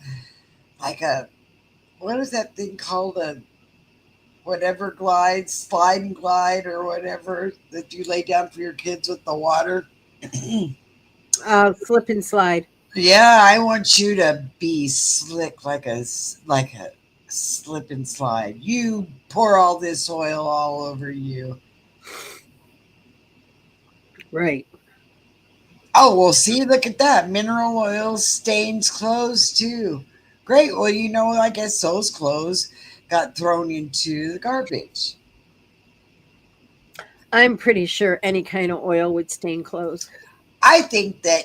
what is that thing called? A whatever glide, slide and glide or whatever that you lay down for your kids with the water. Slip and slide. Yeah, I want you to be slick like a slip and slide. You pour all this oil all over you. Right. Oh, well, see, look at that. Mineral oil stains clothes too. Great. Well, I guess those clothes got thrown into the garbage. I'm pretty sure any kind of oil would stain clothes. I think that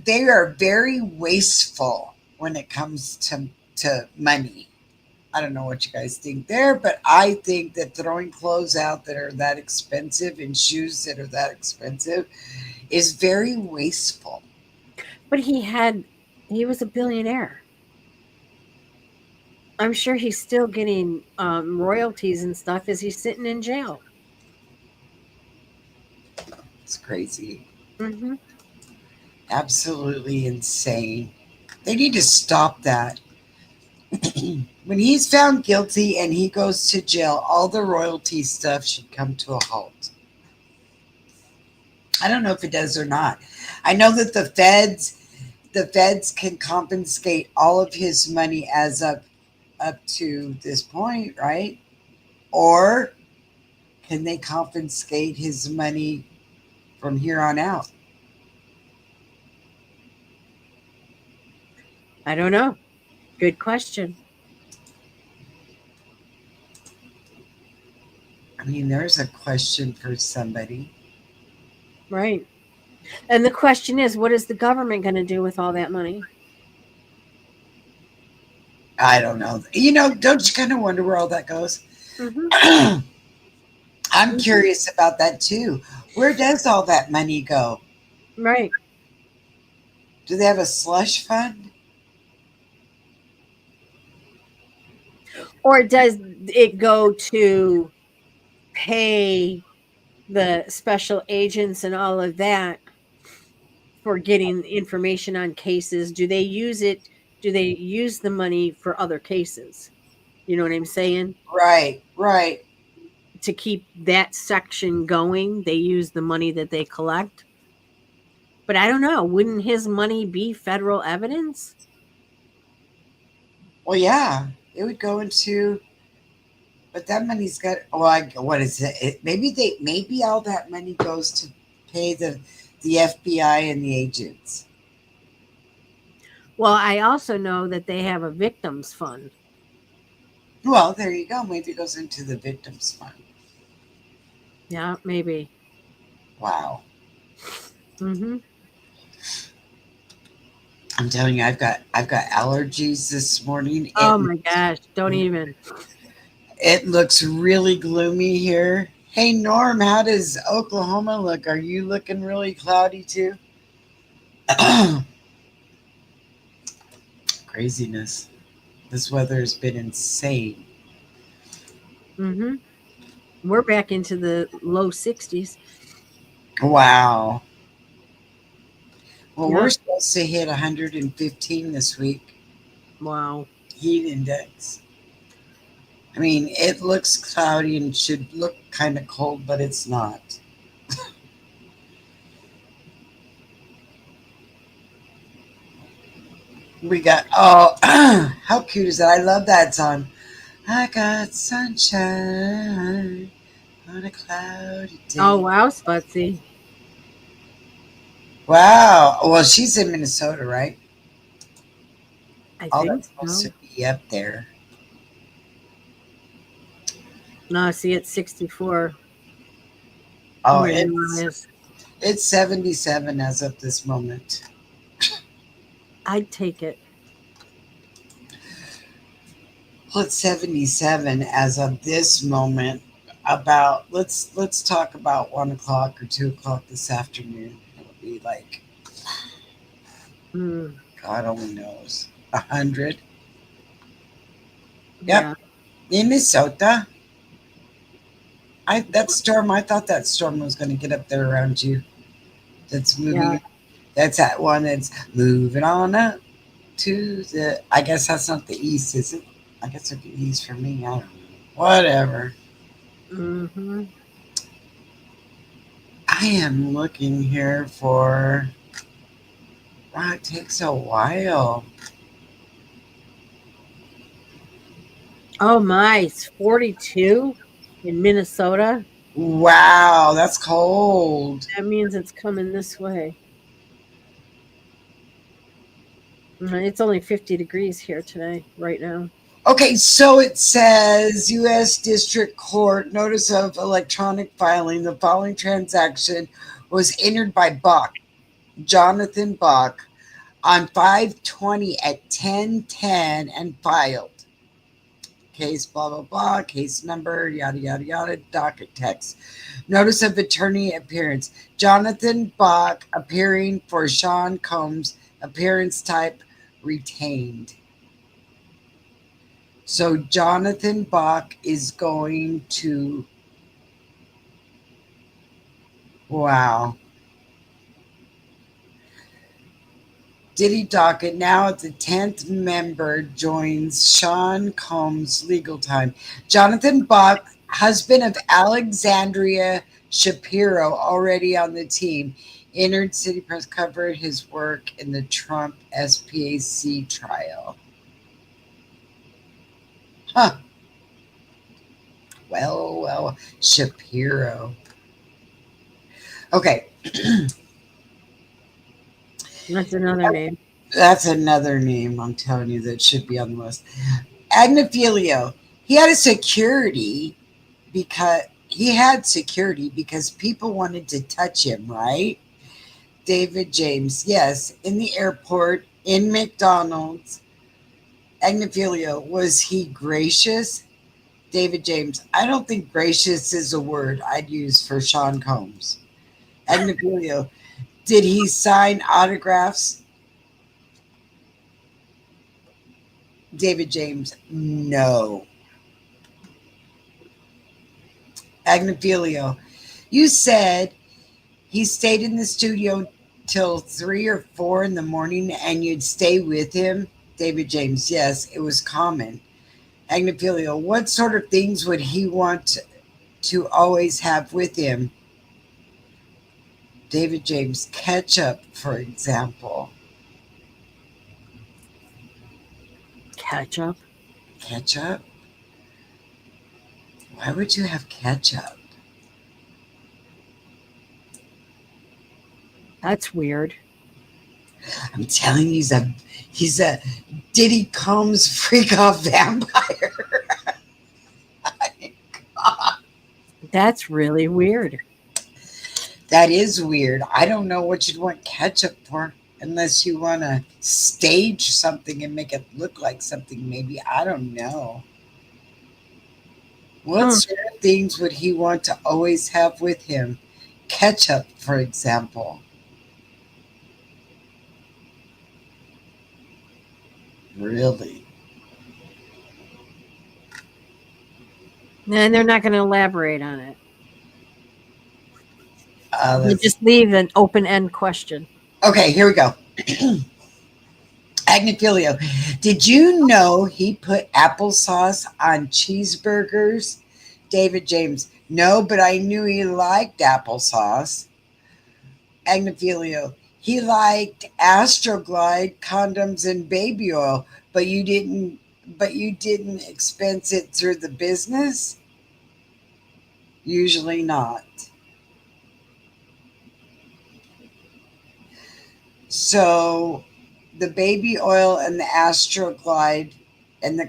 they are very wasteful when it comes to money. I don't know what you guys think there, but I think that throwing clothes out that are that expensive and shoes that are that expensive is very wasteful. But he was a billionaire. I'm sure he's still getting royalties and stuff as he's sitting in jail. It's crazy. Hmm. Absolutely insane. They need to stop that. When he's found guilty and he goes to jail, all the royalty stuff should come to a halt. I don't know if it does or not. I know that the feds can confiscate all of his money as up to this point, right? Or can they confiscate his money from here on out? I don't know. Good question. I mean, there's a question for somebody. Right. And the question is, what is the government going to do with all that money? I don't know. Don't you kind of wonder where all that goes? Hmm. I'm Hmm. curious about that too. Where does all that money go? Right. Do they have a slush fund? Or does it go to pay the special agents and all of that for getting information on cases? Do they use the money for other cases? You know what I'm saying? Right, right. To keep that section going, they use the money that they collect. But I don't know, wouldn't his money be federal evidence? Well, yeah, it would go into, but that money's got. Well, what is it? Maybe all that money goes to pay the FBI and the agents. Well, I also know that they have a victims fund. Well, there you go. Maybe it goes into the victims fund. Yeah, maybe. Wow, Mhm. I'm telling you, I've got allergies this morning. Oh my gosh, don't even. It looks really gloomy here. Hey Norm, how does Oklahoma look? Are you looking really cloudy too? Craziness. This weather has been insane. Mhm. We're back into the low 60s. Wow. Well, we're Yep. supposed to hit 115 this week, Wow. heat index. I mean, it looks cloudy and should look kind of cold, but it's not. We got, oh, how cute is that? I love that song. I got sunshine on a cloudy Oh day. wow, Sputsy. Wow. Well, she's in Minnesota, right? I Oh, think that's supposed so. to be up there. No, see it's 64 Oh, where you it's is. it's 77 as of this moment. I'd take it. Well, it's 77 as of this moment. About let's talk about 1 o'clock or 2 o'clock this afternoon. It'll be like Mm, God only knows 100. Yep, yeah. Minnesota. I thought that storm was going to get up there around you. That's Yeah. moving. That's that one that's moving on up to the. I guess that's not the east, is it? I guess it'd be east for me. I don't know. Whatever. Mhm. I am looking here for Wow, it takes a while. Oh my, it's 42 in Minnesota. Wow, that's cold. That means it's coming this way. It's only 50 degrees here today, right now. Okay, so it says U.S. District Court notice of electronic filing. The following transaction was entered by Bach, Jonathan Bach, on 5/20 at 10:10 and filed. Case blah blah blah, case number, yada yada yada, docket text. Notice of attorney appearance. Jonathan Bach appearing for Sean Combs, appearance type retained. So Jonathan Bach is going to, wow. Diddy docket now at the 10th member joins Sean Combs legal time. Jonathan Bach, husband of Alexandria Shapiro, already on the team, entered City Press, covered his work in the Trump SPAC trial. Huh. Well, Shapiro. Okay. That's another name. That's another name I'm telling you that should be on the list. Agnifilio. He had a security because people wanted to touch him, right? David James. Yes, in the airport, in McDonald's. Agnifilio. Was he gracious? David James. I don't think gracious is a word I'd use for Sean Combs. Agnifilio. Did he sign autographs? David James. No. Agnifilio. You said he stayed in the studio till 3 or 4 in the morning and you'd stay with him? David James. Yes, it was common. Agnifilio. What sort of things would he want to always have with him? David James. Ketchup, for example. Ketchup. Ketchup? Why would you have ketchup? That's weird. I'm telling you, he's a Diddy Combs freak off vampire. That's really weird. That is weird. I don't know what you'd want ketchup for unless you want to stage something and make it look like something, maybe. I don't know. What sort of things would he want to always have with him? Ketchup, for example. Really? And they're not going to elaborate on it. They Let's just leave an open-end question. Okay, here we go. Agnifilio, did you know he put applesauce on cheeseburgers? David James, no, but I knew he liked applesauce. Agnifilio, he liked Astroglide condoms and baby oil, but you didn't expense it through the business? Usually not. So the baby oil and the Astroglide and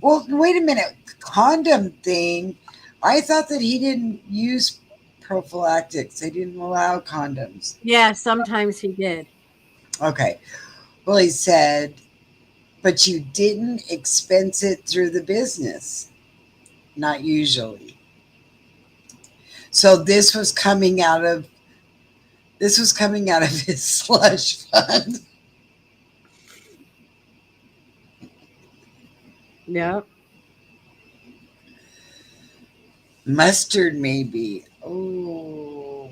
well, wait a minute, condom thing. I thought that he didn't use prophylactics. They didn't allow condoms. Yeah, sometimes he did. Okay. Well, he said, but you didn't expense it through the business. Not usually. So this was coming out of his slush fund. Yeah. Mustard, maybe. Oh,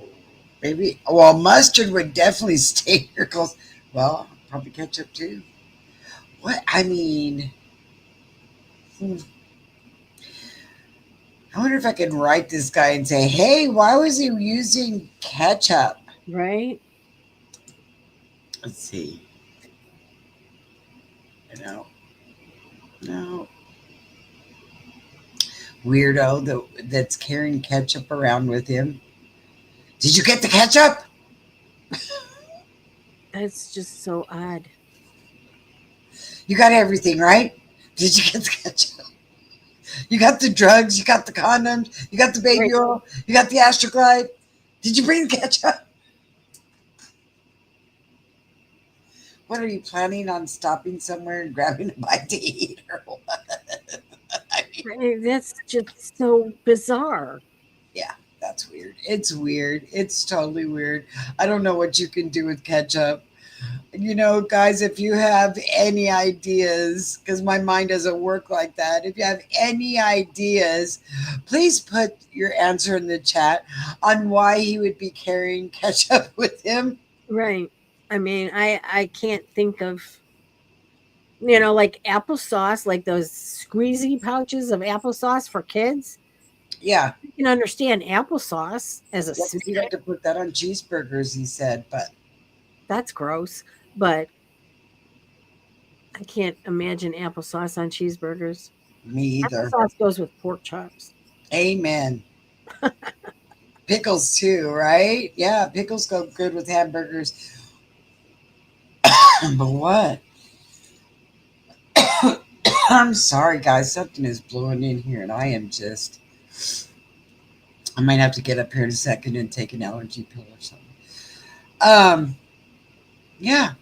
maybe. Well, mustard would definitely stay here close. Well, probably ketchup too. What? I mean, I wonder if I could write this guy and say, hey, why was he using ketchup? Right? Let's see. No, no. Weirdo that's carrying ketchup around with him. Did you get the ketchup? That's just so odd. You got everything, right? Did you get the ketchup? You got the drugs, you got the condoms, you got the baby Right. oil, you got the Astroglide. Did you bring the ketchup? What are you planning on stopping somewhere and grabbing a bite to eat or what? I mean, Right, that's just so bizarre. yeah, that's weird. It's weird. It's totally weird. I don't know what you can do with ketchup. Guys, if you have any ideas, because my mind doesn't work like that, if you have any ideas, please put your answer in the chat on why he would be carrying ketchup with him. Right. I mean, I can't think of, like applesauce, like those squeezy pouches of applesauce for kids. Yeah. You can understand applesauce as a Yeah, because you snack. had to put that on cheeseburgers, he said, but That's gross, but I can't imagine applesauce on cheeseburgers. me either. Applesauce goes with pork chops. Amen. Pickles too, right? Yeah, pickles go good with hamburgers. But what? I'm sorry, guys. Something is blowing in here, and I am just. I might have to get up here in a second and take an allergy pill or something. Um, yeah,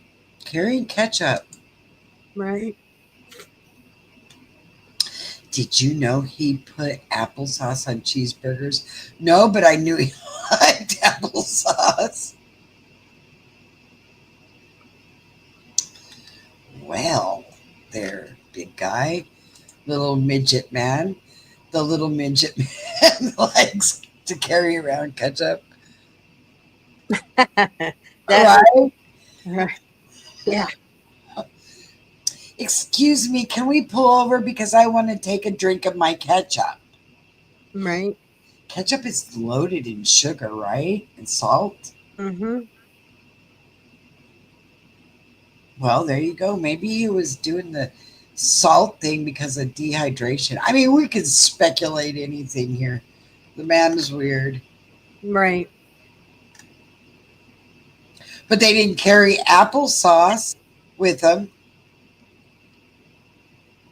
carrying ketchup. Right. Did you know he put applesauce on cheeseburgers? No, but I knew he liked applesauce. Well, there, big guy, little midget man. The little midget man likes to carry around ketchup. That Right? right. Yeah. Excuse me, can we pull over because I want to take a drink of my ketchup? Right. Ketchup is loaded in sugar, right? And salt. Mm-hmm. Well, there you go. Maybe he was doing the salt thing because of dehydration. I mean, we could speculate anything here. The man is weird. Right. But they didn't carry applesauce with them.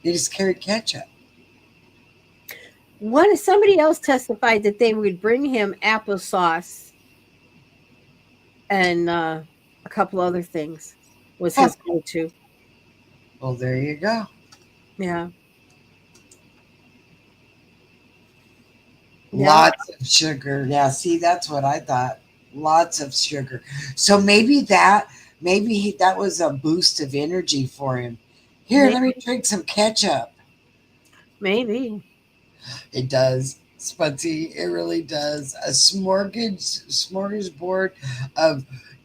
They just carried ketchup. Somebody else testified that they would bring him applesauce and a couple other things was Huh. his go-to. Well, there you go. Yeah. Yeah. Lots of sugar. Yeah, see, that's what I thought. Lots of sugar. So that was a boost of energy for him. Here, Maybe. let me drink some ketchup. Maybe. It does, Spudsy. It really does. A smorgasbord of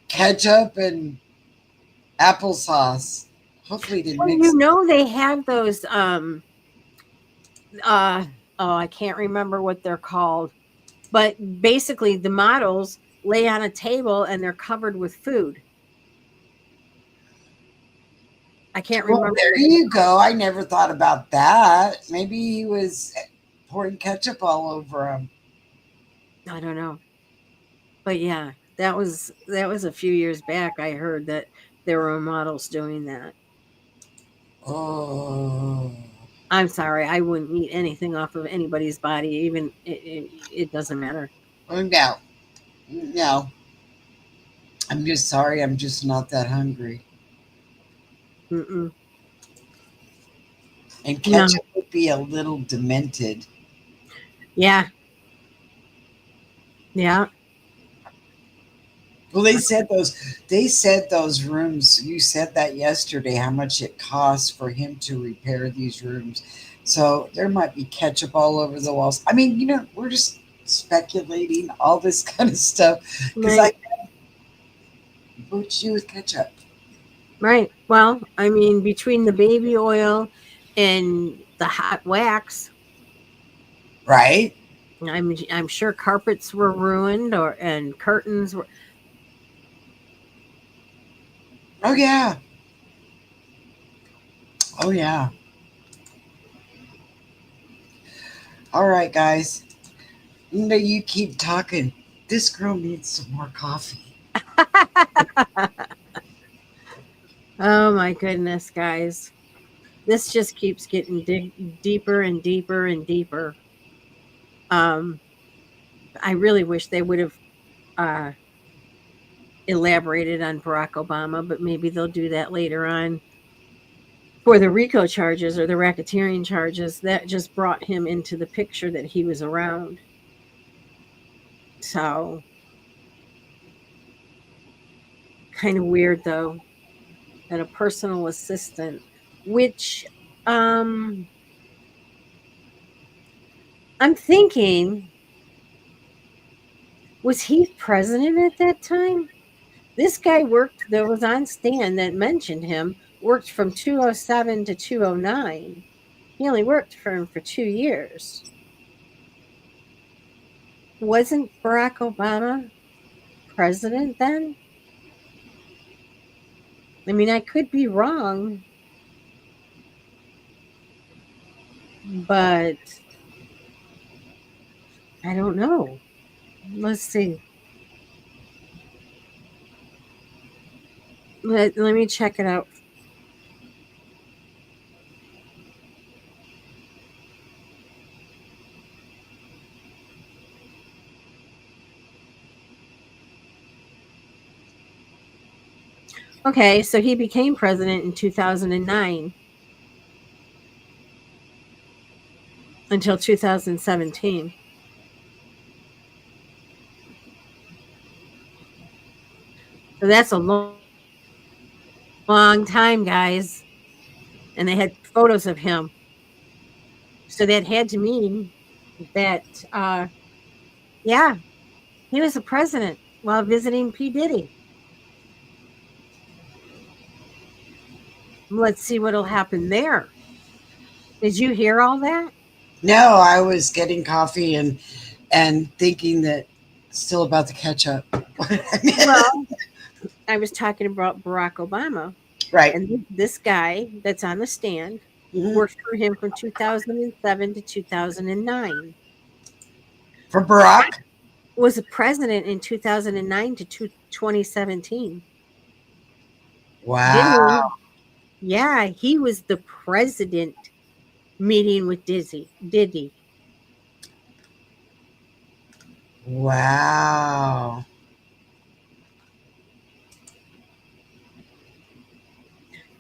ketchup and applesauce. Hopefully, he didn't Well, mix. they have those uh oh, I can't remember what they're called, but basically the models lay on a table and they're covered with food. I can't Well, remember there what you go. I never thought about that. Maybe he was pouring ketchup all over him. I don't know. But yeah, that was a few years back. I heard that there were models doing that. Oh, I'm sorry, I wouldn't eat anything off of anybody's body, even it doesn't matter. oh no, no. I'm just sorry. I'm just not that hungry. Mm-mm. And No. ketchup would be a little demented. Yeah. Yeah. Well, they said those rooms, you said that yesterday, how much it costs for him to repair these rooms. So there might be ketchup all over the walls. I mean, we're just speculating all this kind of stuff because Right. what would you do with ketchup? Right. Well, I mean, between the baby oil and the hot wax, Right? I'm sure carpets were ruined or and curtains were. Oh yeah. Oh yeah. All right, guys. You keep talking. This girl needs some more coffee. Oh my goodness, guys. This just keeps getting deeper and deeper and deeper. Um, I really wish they would have uh, elaborated on Barack Obama, but maybe they'll do that later on for the RICO charges or the racketeering charges. That just brought him into the picture that he was around. So, kind of weird though that a personal assistant, which um, I'm thinking, was he president at that time? This guy worked that was on Stan that mentioned him worked from 207 to 209. He only worked for him for 2 years. Wasn't Barack Obama president then? I mean, I could be wrong, but I don't know. Let's see. Let me check it out. Okay, so he became president in 2009 until 2017. So that's a long time, guys. And they had photos of him. So that had to mean that, yeah, he was a president while visiting P. Diddy. Let's see what'll happen there. Did you hear all that? No, I was getting coffee and thinking that still about the ketchup. Well, I was talking about Barack Obama, Right. and this guy that's on the stand Mhm. worked for him from 2007 to 2009. For Barack. Was a president in 2009 to 2017. Wow. Diddy, yeah, he was the president meeting with Diddy. Wow.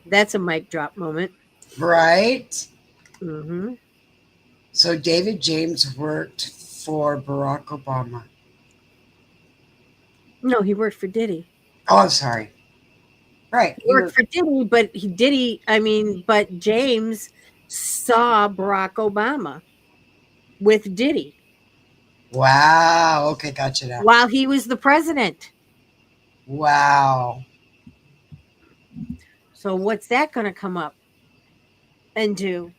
That's a mic drop moment. Right. Hmm. So David James worked for Barack Obama. No, he worked for Diddy. Oh, I'm sorry. Right. He He worked worked. for Diddy, but I mean, but James saw Barack Obama with Diddy Wow. Okay, gotcha now. while he was the president. Wow. So what's that going to come up and do?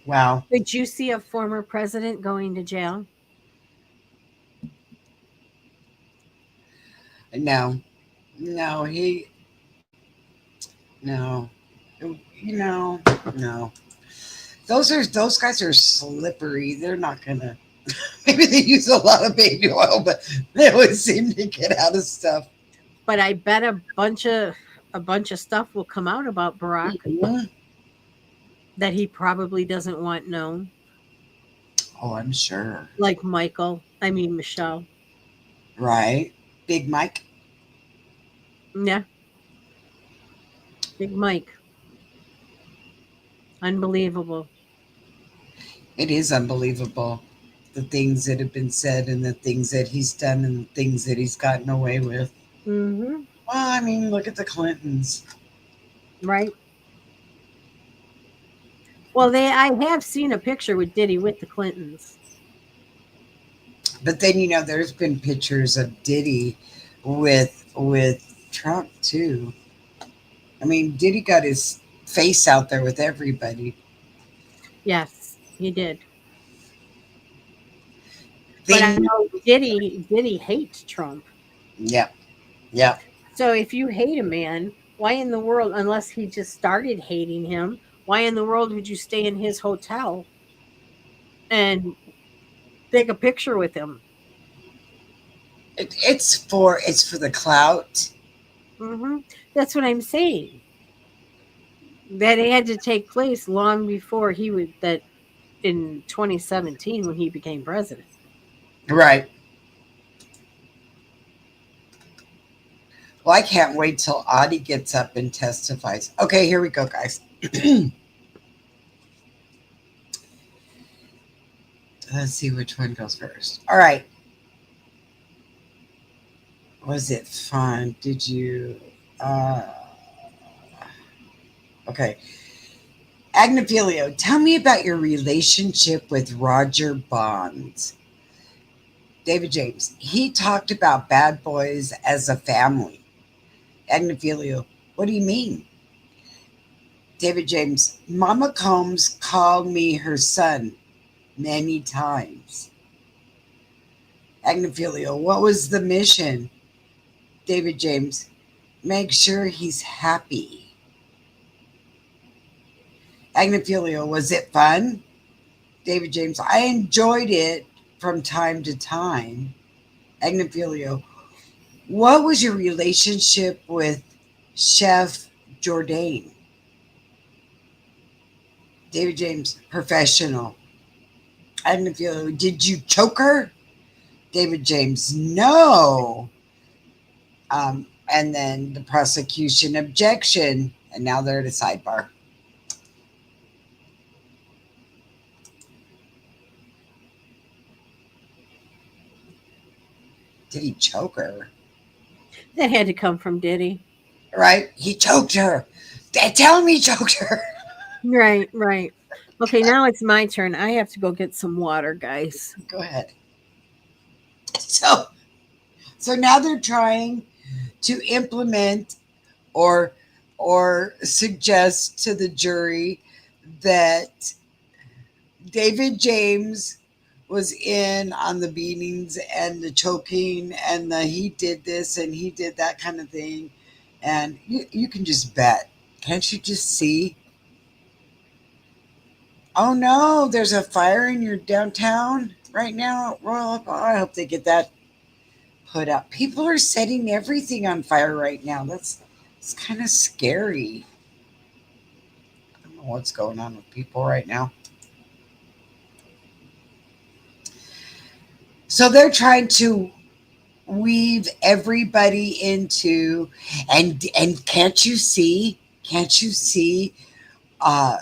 Wow. Did you see a former president going to jail? No. No, no. You know, no. Those guys are slippery. They're not gonna. Maybe they use a lot of baby oil, but they always seem to get out of stuff. But I bet a bunch of stuff will come out about Barack Mhm. that he probably doesn't want known, Oh, I'm sure. like Michelle. Right. Big Mike. Yeah, Big Mike. Unbelievable. It is unbelievable the things that have been said and the things that he's done and the things that he's gotten away with. Hmm. Well, I mean, look at the Clintons. Right. Well, I have seen a picture with Diddy with the Clintons. But then there's been pictures of Diddy with Trump too. I mean, Diddy got his face out there with everybody. Yes, he did. But I Thing. know Diddy hates Trump. Yeah. Yeah. So if you hate a man, why in the world, unless he just started hating him, why in the world would you stay in his hotel and take a picture with him? It's for the clout. Hmm. That's what I'm saying. That it had to take place long before he would that in 2017 when he became president. Right. Well, I can't wait till Audie gets up and testifies. Okay, here we go, guys. Let's see which one goes first. All right. Was it fun? Did you? Uh, okay. Agnifilio, tell me about your relationship with Roger Bonds. David James, he talked about Bad Boys as a family. Agnifilio, what do you mean? David James, Mama Combs called me her son many times. Agnifilio, what was the mission? David James, make sure he's happy. Agnifilio, was it fun? David James, I enjoyed it from time to time. Agnifilio, what was your relationship with Chef Jourdain? David James, professional. Agnifilio, did you choke her? David James, no. And then the prosecution objection. And now they're at a sidebar. Did he choke her? That had to come from Diddy. Right? He choked her. Tell him he choked her. Right, right. Okay, now it's my turn. I have to go get some water, guys. Go ahead. So, so now they're trying to implement or suggest to the jury that David James was in on the beatings and the choking and the he did this and he did that kind of thing. And you can just bet. Can't you just see? Oh no, there's a fire in your downtown right now. Royal, I hope they get that put up. People are setting everything on fire right now. It's kind of scary. I don't know what's going on with people right now. So they're trying to weave everybody into and uh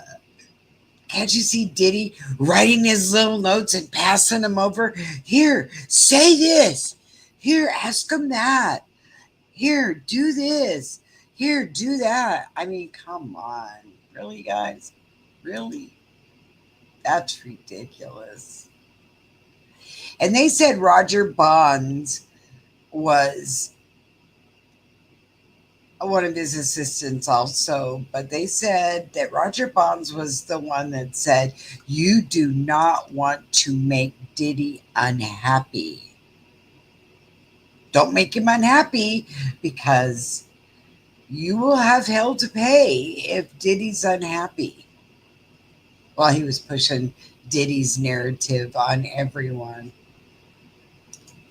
can't you see Diddy writing his little notes and passing them over? Here, say this. Here, ask him that. Here, do this. Here, do that. I mean, come on. Really, guys? Really? That's ridiculous. And they said Roger Bonds was one of his assistants also, but they said that Roger Bonds was the one that said, you do not want to make Diddy unhappy. Don't make him unhappy because you will have hell to pay if Diddy's unhappy. Well, he was pushing Diddy's narrative on everyone.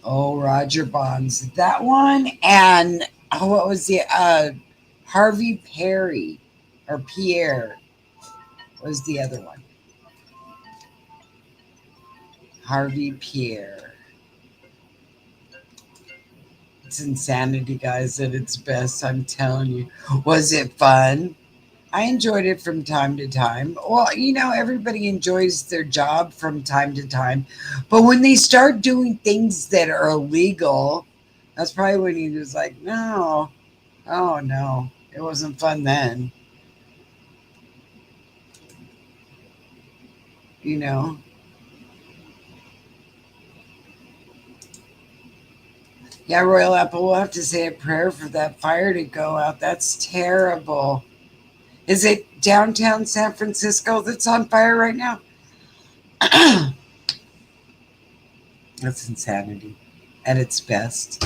Oh, Roger Bonds, that one. And what was the Harvey Perry or Pierre was the other one. Harvey Pierre. It's insanity, guys, at its best. I'm telling you. Was it fun? I enjoyed it from time to time. Well, everybody enjoys their job from time to time. But when they start doing things that are illegal, that's probably when he was like, no, oh no, it wasn't fun then. You know? Yeah, Royal Apple, we'll have to say a prayer for that fire to go out. That's terrible. Is it downtown San Francisco that's on fire right now? That's insanity at its best.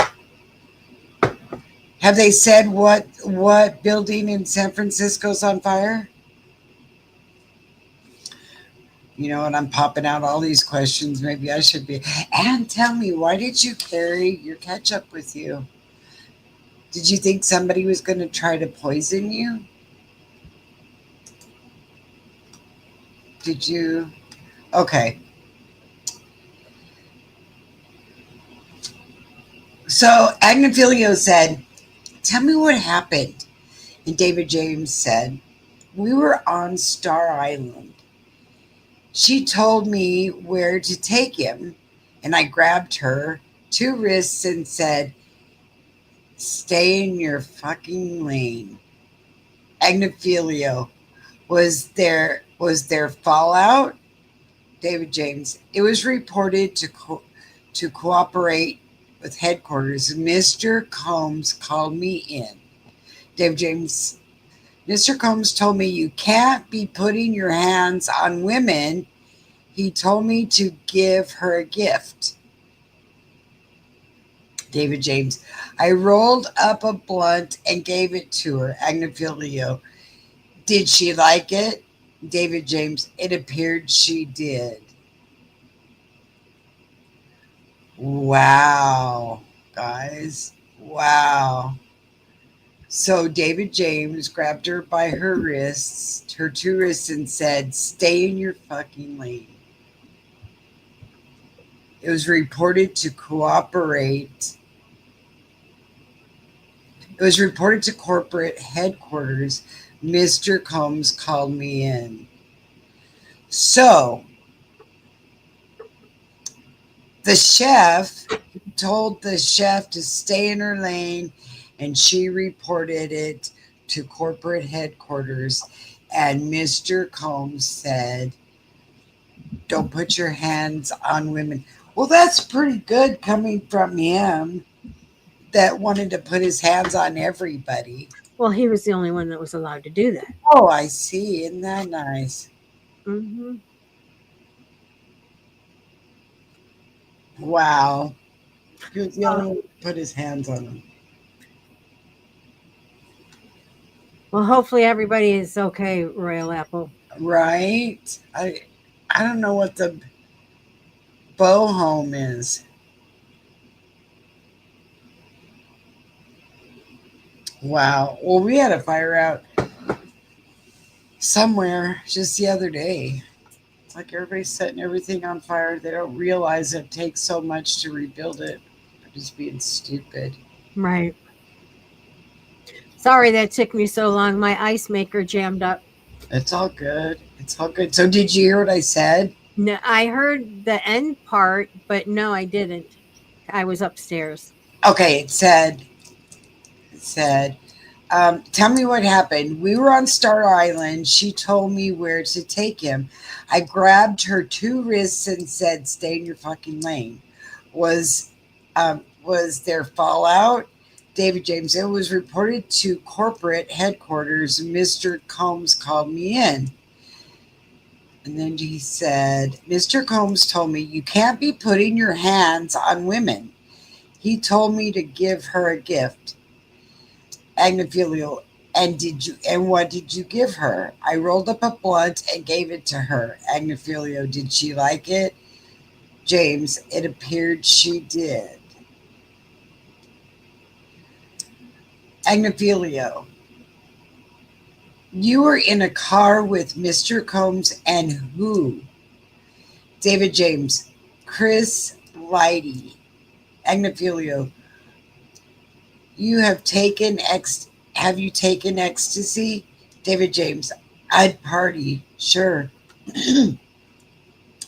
Have they said what building in San Francisco's on fire? You know, and I'm popping out all these questions. Maybe I should be. And tell me, why did you carry your ketchup with you? Did you think somebody was going to try to poison you? Did you? Okay. So Agnifilio said, tell me what happened. And David James said, we were on Star Island. She told me where to take him, and I grabbed her 2 wrists and said, stay in your fucking lane. Agnifilio, was there fallout? David James, it was reported to cooperate with headquarters. Mr. Combs called me in. David James, Mr. Combs told me you can't be putting your hands on women. He told me to give her a gift. David James, I rolled up a blunt and gave it to her. Agnifilio, did she like it? David James, it appeared she did. Wow, guys. Wow. So David James grabbed her by her wrists, her 2 wrists, and said, stay in your fucking lane. It was reported to cooperate. It was reported to corporate headquarters. Mr. Combs called me in. So the chef told the chef to stay in her lane, and she reported it to corporate headquarters. And Mr. Combs said, don't put your hands on women. Well, that's pretty good coming from him that wanted to put his hands on everybody. Well, he was the only one that was allowed to do that. Oh, I see. Isn't that nice? Mm-hmm. Wow. He was the only one to put his hands on them. Well, hopefully everybody is okay, Royal Apple. Right? I don't know what the bow home is. Wow. Well, we had a fire out somewhere just the other day. It's like everybody's setting everything on fire. They don't realize it takes so much to rebuild it. They're just being stupid. Right. Sorry that took me so long. My ice maker jammed up. It's all good. It's all good. So did you hear what I said? No, I heard the end part, but no, I didn't. I was upstairs. Okay, it said, tell me what happened. We were on Star Island. She told me where to take him. I grabbed her 2 wrists and said, stay in your fucking lane. Was there fallout? David James, it was reported to corporate headquarters. Mr. Combs called me in. And then he said, Mr. Combs told me you can't be putting your hands on women. He told me to give her a gift. Agnifilio, and what did you give her? I rolled up a blunt and gave it to her. Agnifilio, did she like it? James, it appeared she did. Agnifilio, you were in a car with Mr. Combs and who? David James, Chris Lighty. Agnifilio, have you taken ecstasy? David James, I'd party, sure.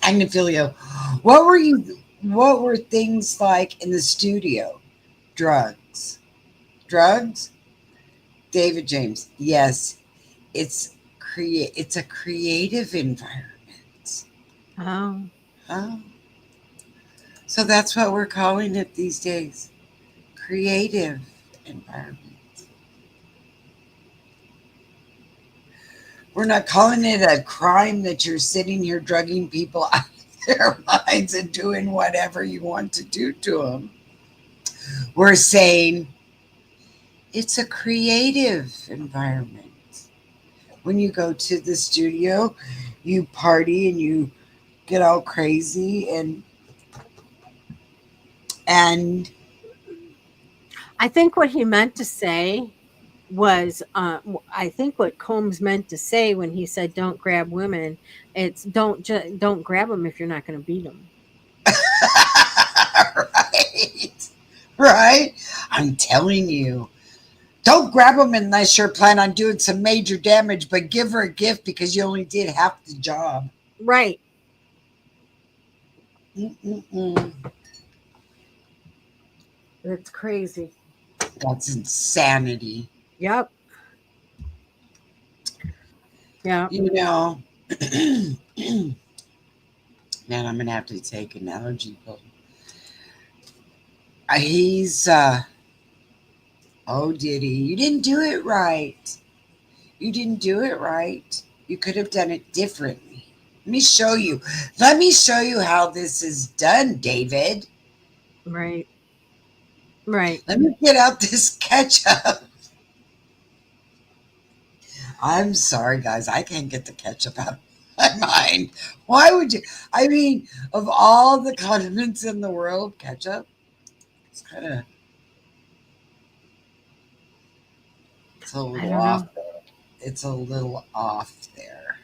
Agnifilio, what were things like in the studio? Drugs. David James, yes. It's a creative environment. Oh. Oh. So that's what we're calling it these days. Creative environment. We're not calling it a crime that you're sitting here drugging people out of their minds and doing whatever you want to do to them. We're saying It's a creative environment. When you go to the studio, you party and you get all crazy and I think what he meant to say was, I think what Combs meant to say when he said don't grab women, it's don't grab them if you're not going to beat them. right, right. I'm telling you, don't grab them unless you're planning on doing some major damage. But give her a gift because you only did half the job. Right. Mm-mm-mm. That's crazy. That's insanity. Yep. Yeah. You know, man, I'm gonna have to take an allergy pill. He's oh, Diddy, you didn't do it right. You didn't do it right. You could have done it differently. Let me show you. Let me show you how this is done, David. Right. Right. Let me get out this ketchup. I'm sorry, guys. I can't get the ketchup out of my mind. Why would you? I mean, of all the condiments in the world, ketchup, it's kind of, it's a I little don't off. know. It's a little off there.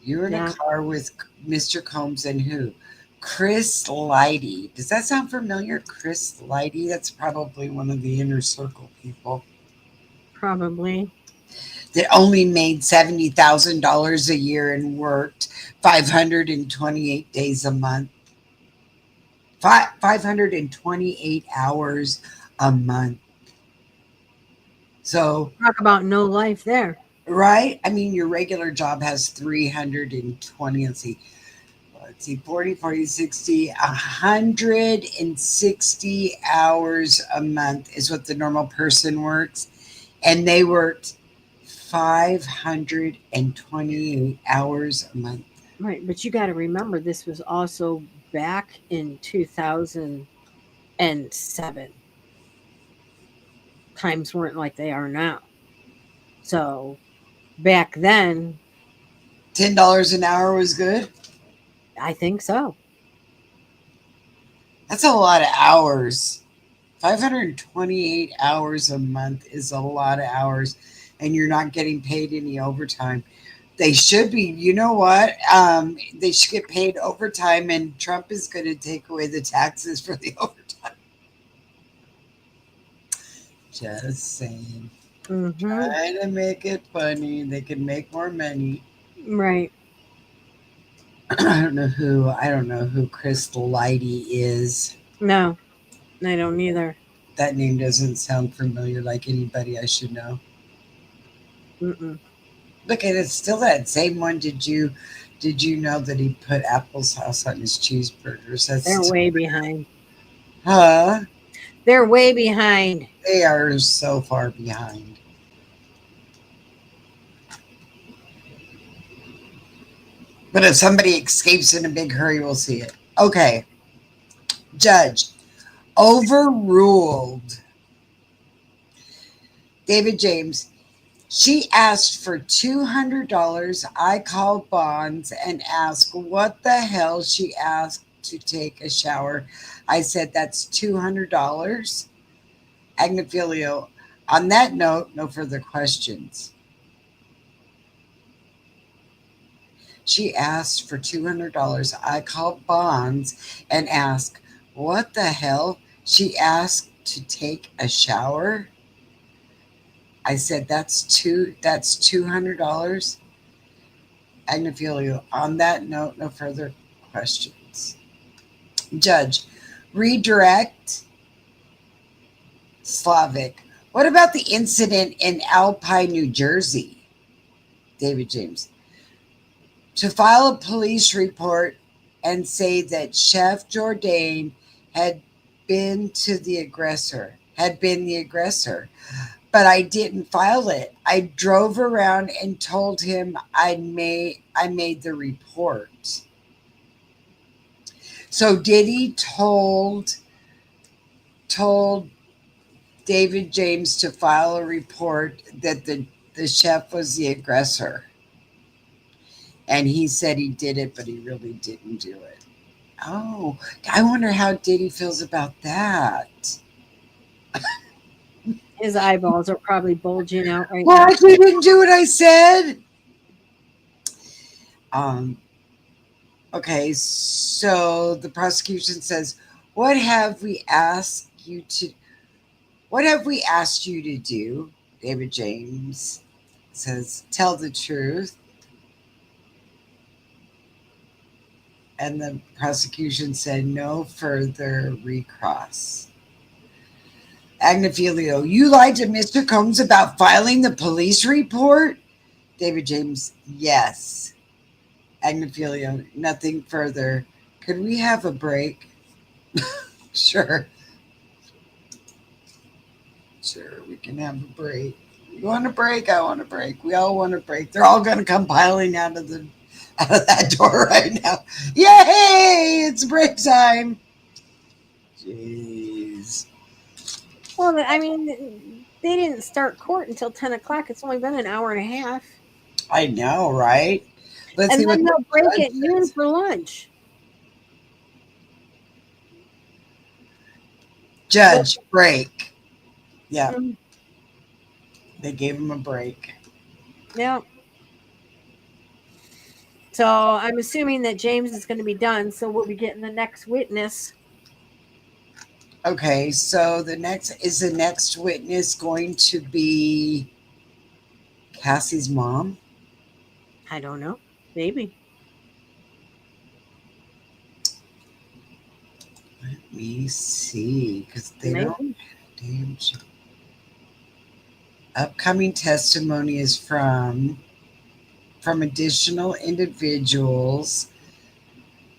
You were in a Yeah. car with Mr. Combs and who? Chris Lighty. Does that sound familiar? Chris Lighty? That's probably one of the inner circle people Probably. that only made $70,000 a year and worked 528 days a month. 528 hours a month. So, Talk about no life there. right? I mean, your regular job has 320. Let's see, 40, 40, 60, 160 hours a month is what the normal person works. And they worked 528 hours a month. Right. But you got to remember, this was also back in 2007. Times weren't like they are now. So back then, $10 an hour was good. I think so. That's a lot of hours. 528 hours a month is a lot of hours, and you're not getting paid any overtime. They should be, you know what? They should get paid overtime, and Trump is going to take away the taxes for the overtime. Just saying. Mm-hmm. Trying to make it funny. They can make more money. Right. I don't know who Chris Lighty is. No, I don't either. That name doesn't sound familiar like anybody I should know. Mm-mm. Look at it, still that same one. Did you know that he put applesauce on his cheeseburgers? They're That's way behind. huh? They're way behind. They are so far behind. But if somebody escapes in a big hurry, we'll see it. Okay. Judge overruled David James. She asked for $200. I called Bonds and asked what the hell she asked to take a shower. I said, that's $200. Agnifilio. On that note, no further questions. She asked for $200. I called Bonds and asked, what the hell? She asked to take a shower. I said, that's $200. Agnifilio. On that note, no further questions. Judge, redirect Slavic. What about the incident in Alpine, New Jersey? David James. To file a police report and say that Chef Jourdain had been the aggressor, but I didn't file it. I drove around and told him I made the report. So Diddy told told David James to file a report that the chef was the aggressor. And he said he did it, but he really didn't do it. Oh, I wonder how Diddy feels about that. His eyeballs are probably bulging out right now. What? You didn't do what I said? Um, okay, so the prosecution says, What have we asked you to what have we asked you to do? David James says, Tell the truth. And the prosecution said no further recross. Agnifilio, you lied to Mr. Combs about filing the police report? David James, yes. Agnifilio, nothing further. Could we have a break? Sure. Sure, we can have a break. You want a break? I want a break. We all want a break. They're all going to come piling out of that door right now. Yay! It's break time. Jeez. Well, I mean, they didn't start court until 10 o'clock. It's only been an hour and a half. I know, right? Let's And see what then the they'll break judge at noon says. for lunch. Judge, break. Yeah, Mhm. they gave him a break. Yeah. So I'm assuming that James is going to be done. So we'll be getting the next witness. Okay, so the next witness going to be Cassie's mom? I don't know. Maybe. Let me see, because they don't. Maybe. Damn. Upcoming testimony is from additional individuals,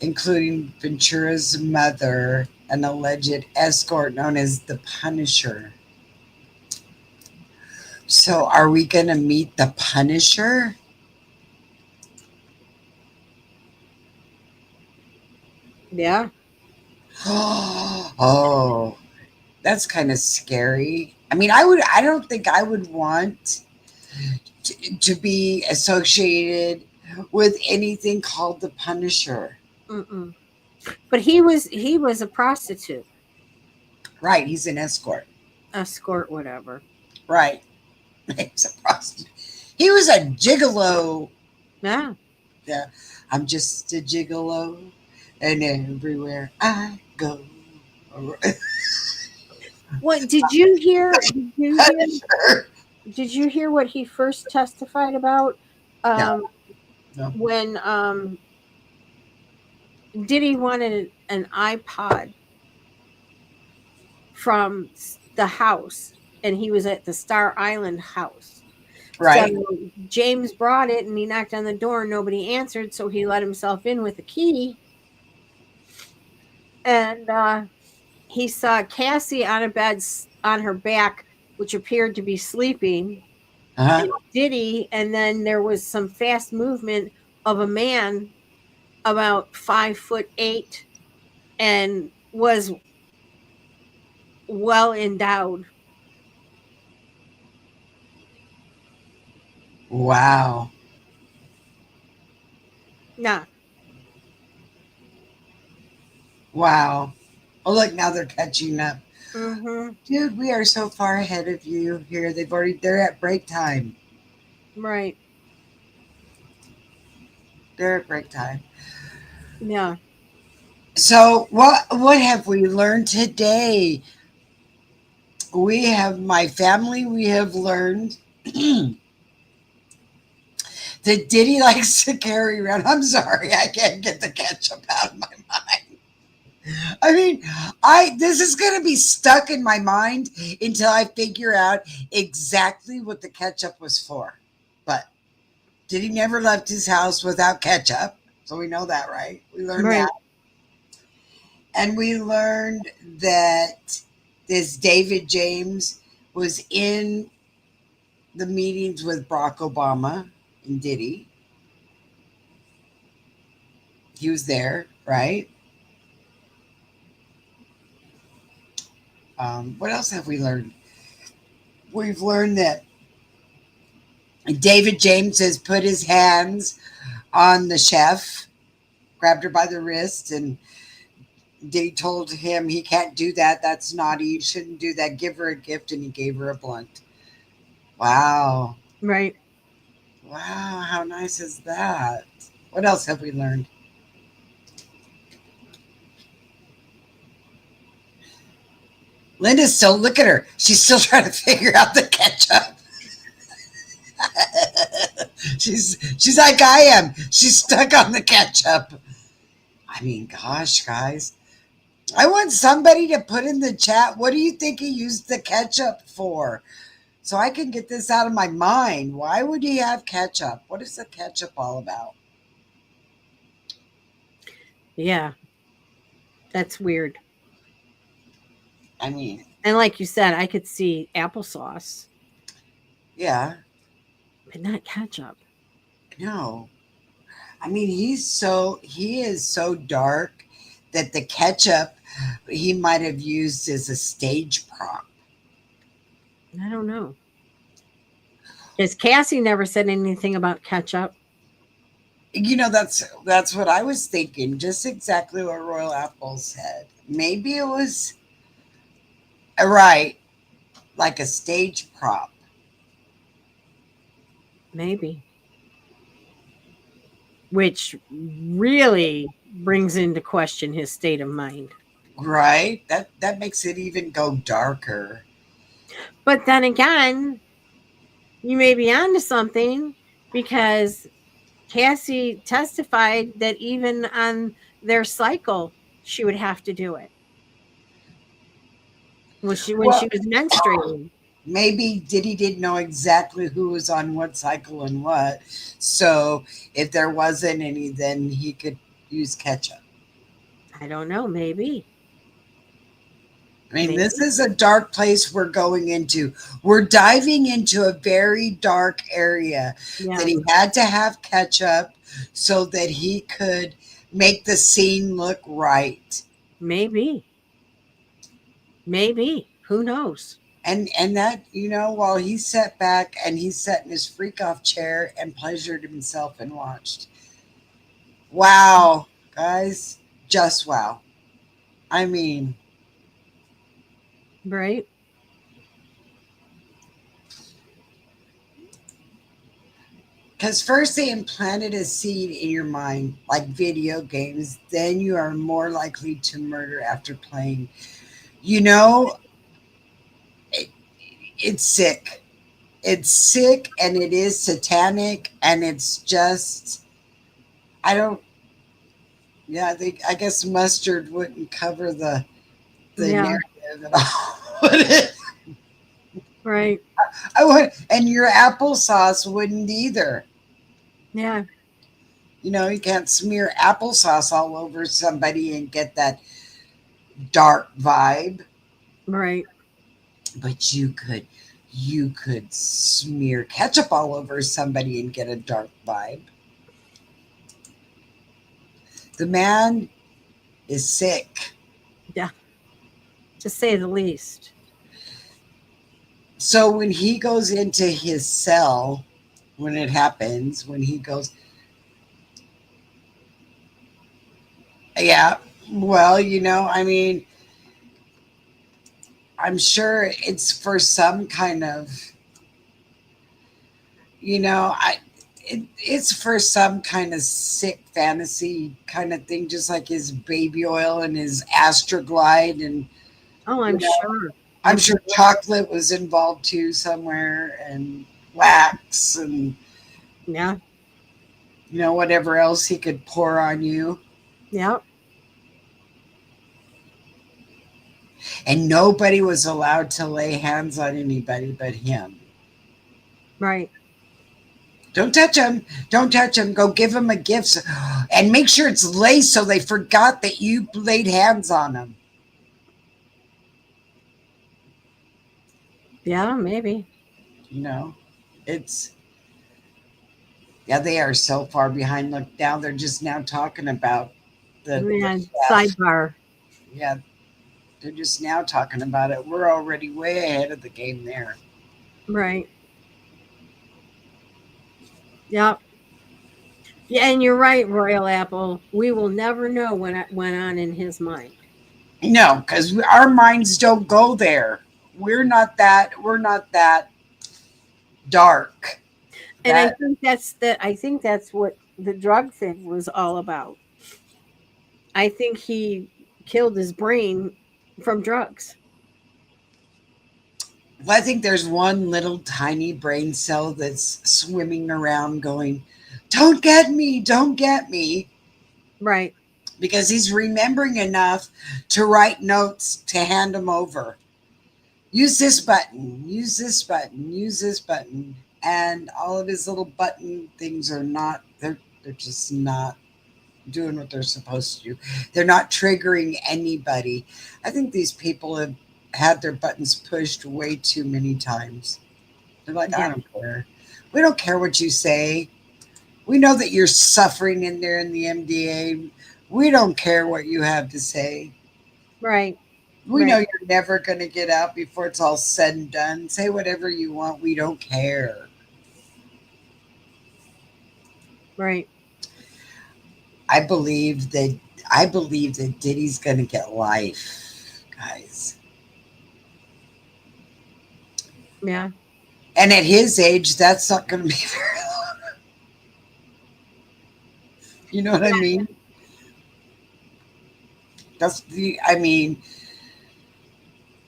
including Ventura's mother, an alleged escort known as the Punisher. So, are we going to meet the Punisher? Yeah. Oh, that's kind of scary. I mean, I don't think I would want to be associated with anything called the Punisher. Mm-mm. But he was a prostitute, Right, he's an escort. escort, whatever. Right. He's a prostitute. He was a gigolo. Yeah. Yeah. I'm just a gigolo, and everywhere I go. What did you hear? Punisher. Did you hear what he first testified about? No, Um, no. when Diddy wanted an iPod from the house, and he was at the Star Island house. So Right. James brought it, and he knocked on the door, and nobody answered. So he let himself in with a key, and he saw Cassie on a bed on her back, which appeared to be sleeping, Uh-huh. and Diddy, and then there was some fast movement of a man about 5'8" and was well endowed. Wow. Nah. Wow. Oh, look, now they're catching up. Mm-hmm. Dude, we are so far ahead of you here. They're at break time. Right. They're at break time. Yeah. So what have we learned today? My family, we have learned that Diddy likes to carry around. I'm sorry, I can't get the ketchup out of my mind. I mean, this is gonna be stuck in my mind until I figure out exactly what the ketchup was for. But Diddy never left his house without ketchup. So we know that, right? We learned Right. that. And we learned that this David James was in the meetings with Barack Obama and Diddy. He was there, right? What else have we learned? We've learned that David James has put his hands on the chef, grabbed her by the wrist, and they told him he can't do that. That's naughty. You shouldn't do that. Give her a gift, and he gave her a blunt. Wow. Right. Wow. How nice is that? What else have we learned? Linda's still, look at her. She's still trying to figure out the ketchup. she's like I am. She's stuck on the ketchup. I mean, gosh, guys. I want somebody to put in the chat, what do you think he used the ketchup for? So I can get this out of my mind. Why would he have ketchup? What is the ketchup all about? Yeah. That's weird. I mean, And like you said, I could see applesauce, yeah, but not ketchup. no. I mean, he is so dark that the ketchup he might have used as a stage prop. I don't know. Because Cassie never said anything about ketchup. That's what I was thinking. Just exactly what Royal Apple said. Maybe it was right, like a stage prop. Maybe. Which really brings into question his state of mind. Right? That makes it even go darker. But then again, you may be onto something because Cassie testified that even on their cycle, she would have to do it. When she Well, was menstruating. maybe Diddy didn't know exactly who was on what cycle and what. So if there wasn't any, then he could use ketchup. I don't know. Maybe. I mean, Maybe. this is a dark place we're going into. We're diving into a very dark area Yeah. that he had to have ketchup so that he could make the scene look right. Maybe. Maybe. Who knows? And that, while he sat back and he sat in his freak off chair and pleasured himself and watched. Wow, guys, just wow. I mean, Right? because first they implanted a seed in your mind, like video games, then you are more likely to murder after playing. You know, it, it's sick. It's sick and it is satanic and it's just, I don't, yeah, I guess mustard wouldn't cover the Yeah. narrative at all. Would it? Right. I would, and your applesauce wouldn't either. Yeah. You can't smear applesauce all over somebody and get that dark vibe, Right. but you could smear ketchup all over somebody and get a dark vibe. The man is sick. Yeah. To say the least. So when he goes into his cell, when it happens, when he goes, yeah, well, I mean, I'm sure it's for some kind of, it's for some kind of sick fantasy kind of thing, just like his baby oil and his Astroglide, and Oh, I'm sure. I'm sure chocolate was involved too somewhere, and wax, and Yeah. whatever else he could pour on you. Yeah. And nobody was allowed to lay hands on anybody but him. Right. Don't touch him. Don't touch him. Go give him a gift. And make sure it's laced so they forgot that you laid hands on him. Yeah, maybe. It's, yeah, they are so far behind. Look, now they're just now talking about the Yeah. chef. Sidebar. Yeah. They're just now talking about it. We're already way ahead of the game there. Right. Yep. Yeah, and you're right, Royal Apple. We will never know what went on in his mind. No, because our minds don't go there. We're not that. We're not that dark. And I That think that's what the drug thing was all about. I think he killed his brain from drugs. I think there's one little tiny brain cell that's swimming around, going, "Don't get me! Don't get me!" Right. Because he's remembering enough to write notes to hand them over. Use this button. Use this button. Use this button. And all of his little button things are not. They're just not doing what they're supposed to do. They're not triggering anybody. I think these people have had their buttons pushed way too many times. They're like, I Yeah. don't care. We don't care what you say. We know that you're suffering in there in the MDA. We don't care what you have to say. Right. We know Right. you're never going to get out before it's all said and done. Say whatever you want. We don't care. Right. I believe that I believe that Diddy's going to get life, guys. Yeah. And at his age, that's not going to be very long. You know what I mean? That's the, I mean,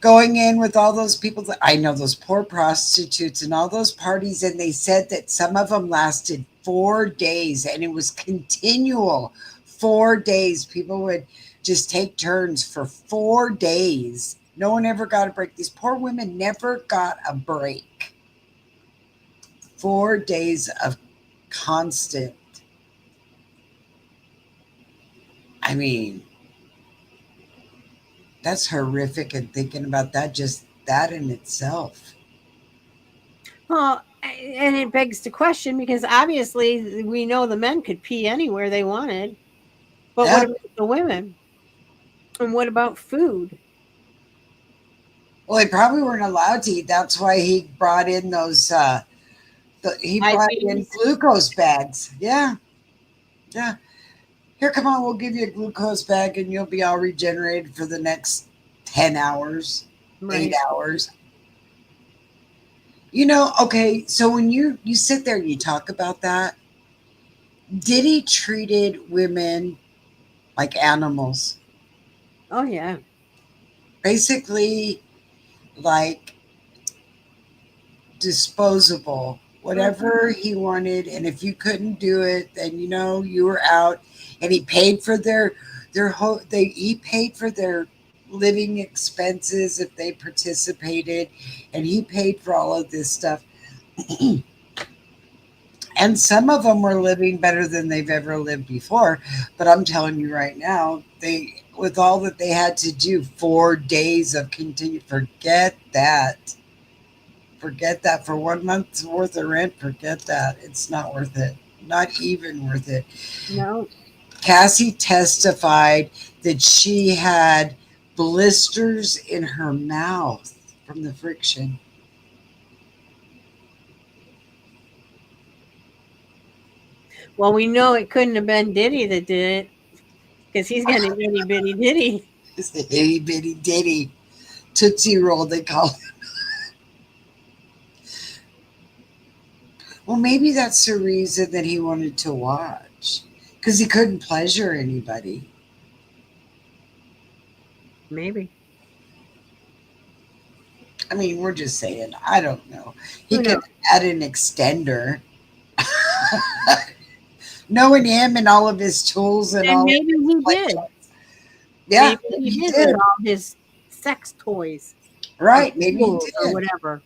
going in with all those people that I know, those poor prostitutes and all those parties. And they said that some of them lasted 4 days and it was continual 4 days. People would just take turns for 4 days. No one ever got a break. These poor women never got a break. 4 days of constant. I mean, that's horrific. And thinking about that, just that in itself. Well, and it begs the question because obviously we know the men could pee anywhere they wanted, but what Yeah. about the women? And what about food? Well, they probably weren't allowed to eat. That's why he brought in those. He brought in IVs? glucose bags. Yeah, yeah. Here, come on. We'll give you a glucose bag, and you'll be all regenerated for the next 10 hours, eight Right. hours. You know. Okay. So when you sit there and you talk about that, Diddy treated women like animals, Oh yeah. basically like disposable, Mhm. whatever he wanted. And if you couldn't do it, then you were out. And he paid for their whole. He paid for their living expenses if they participated, and he paid for all of this stuff. And some of them were living better than they've ever lived before. But I'm telling you right now, they with all that they had to do, 4 days of continue. Forget that for 1 month's worth of rent. Forget that. It's not worth it. Not even worth it. No. Cassie testified that she had blisters in her mouth from the friction. Well, we know it couldn't have been Diddy that did it because he's got an itty bitty ditty. It's the itty bitty ditty Tootsie Roll, they call it. Well, maybe that's the reason that he wanted to watch, because he couldn't pleasure anybody. Maybe. I mean, we're just saying. I don't know. He Who could knows? add an extender. Knowing him and all of his tools and And all of maybe his he play. did. Yeah, Maybe maybe he he did with did. all his sex toys or Right, maybe he tools or did. whatever.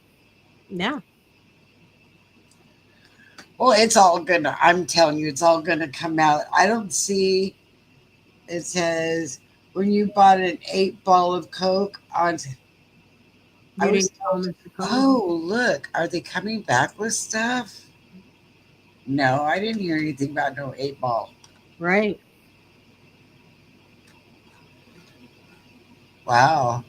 Yeah. Well, it's all gonna, I'm telling you, it's all gonna come out. I don't see, it says, when you bought an 8 ball of Coke on, I You was didn't call told, Mr. Cohen? oh, look, are they coming back with stuff? No, I didn't hear anything about no 8 ball. Right. Wow.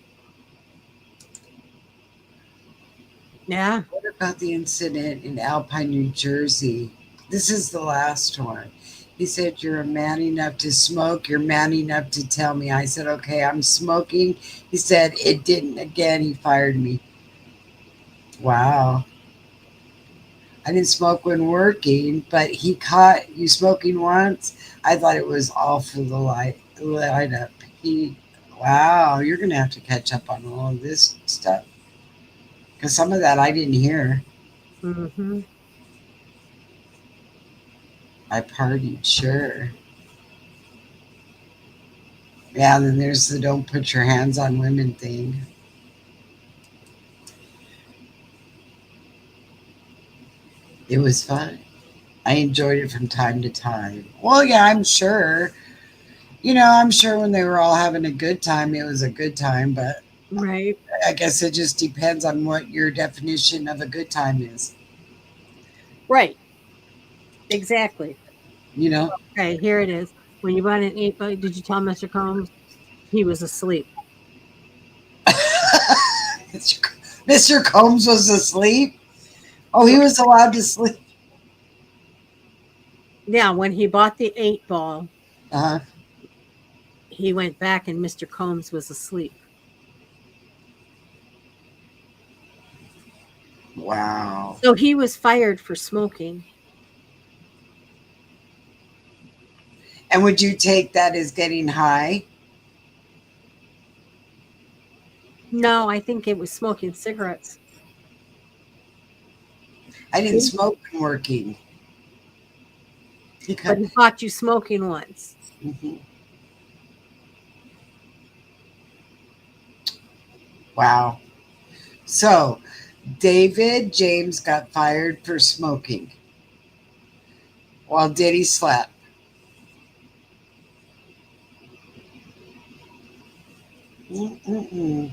Yeah. What about the incident in Alpine, New Jersey? This is the last one. He said, "You're a man enough to smoke. You're man enough to tell me." I said, "Okay, I'm smoking." He said, "It didn't." Again, he fired me. Wow. I didn't smoke when working, but he caught you smoking once. I thought it was all for the light up. He, wow, you're going to have to catch up on all of this stuff because some of that I didn't hear. Mm-hmm. I partied, sure. Yeah, then there's the don't put your hands on women thing. It was fun. I enjoyed it from time to time. Well, yeah, I'm sure. I'm sure when they were all having a good time, it was a good time, but Right. I guess it just depends on what your definition of a good time is, Right. Exactly. you know? Okay, here it is. When you bought an 8 bug, did you tell Mr. Combs he was asleep? Mr. Combs was asleep. Oh, he was allowed to sleep. Yeah, when he bought the 8 ball, Uh, he went back and Mr. Combs was asleep. wow. So he was fired for smoking. And would you take that as getting high? No, I think it was smoking cigarettes. I didn't smoke when working. But Because, he caught you smoking once. mhm. Wow. So, David James got fired for smoking while Diddy slept. Mm-mm-mm.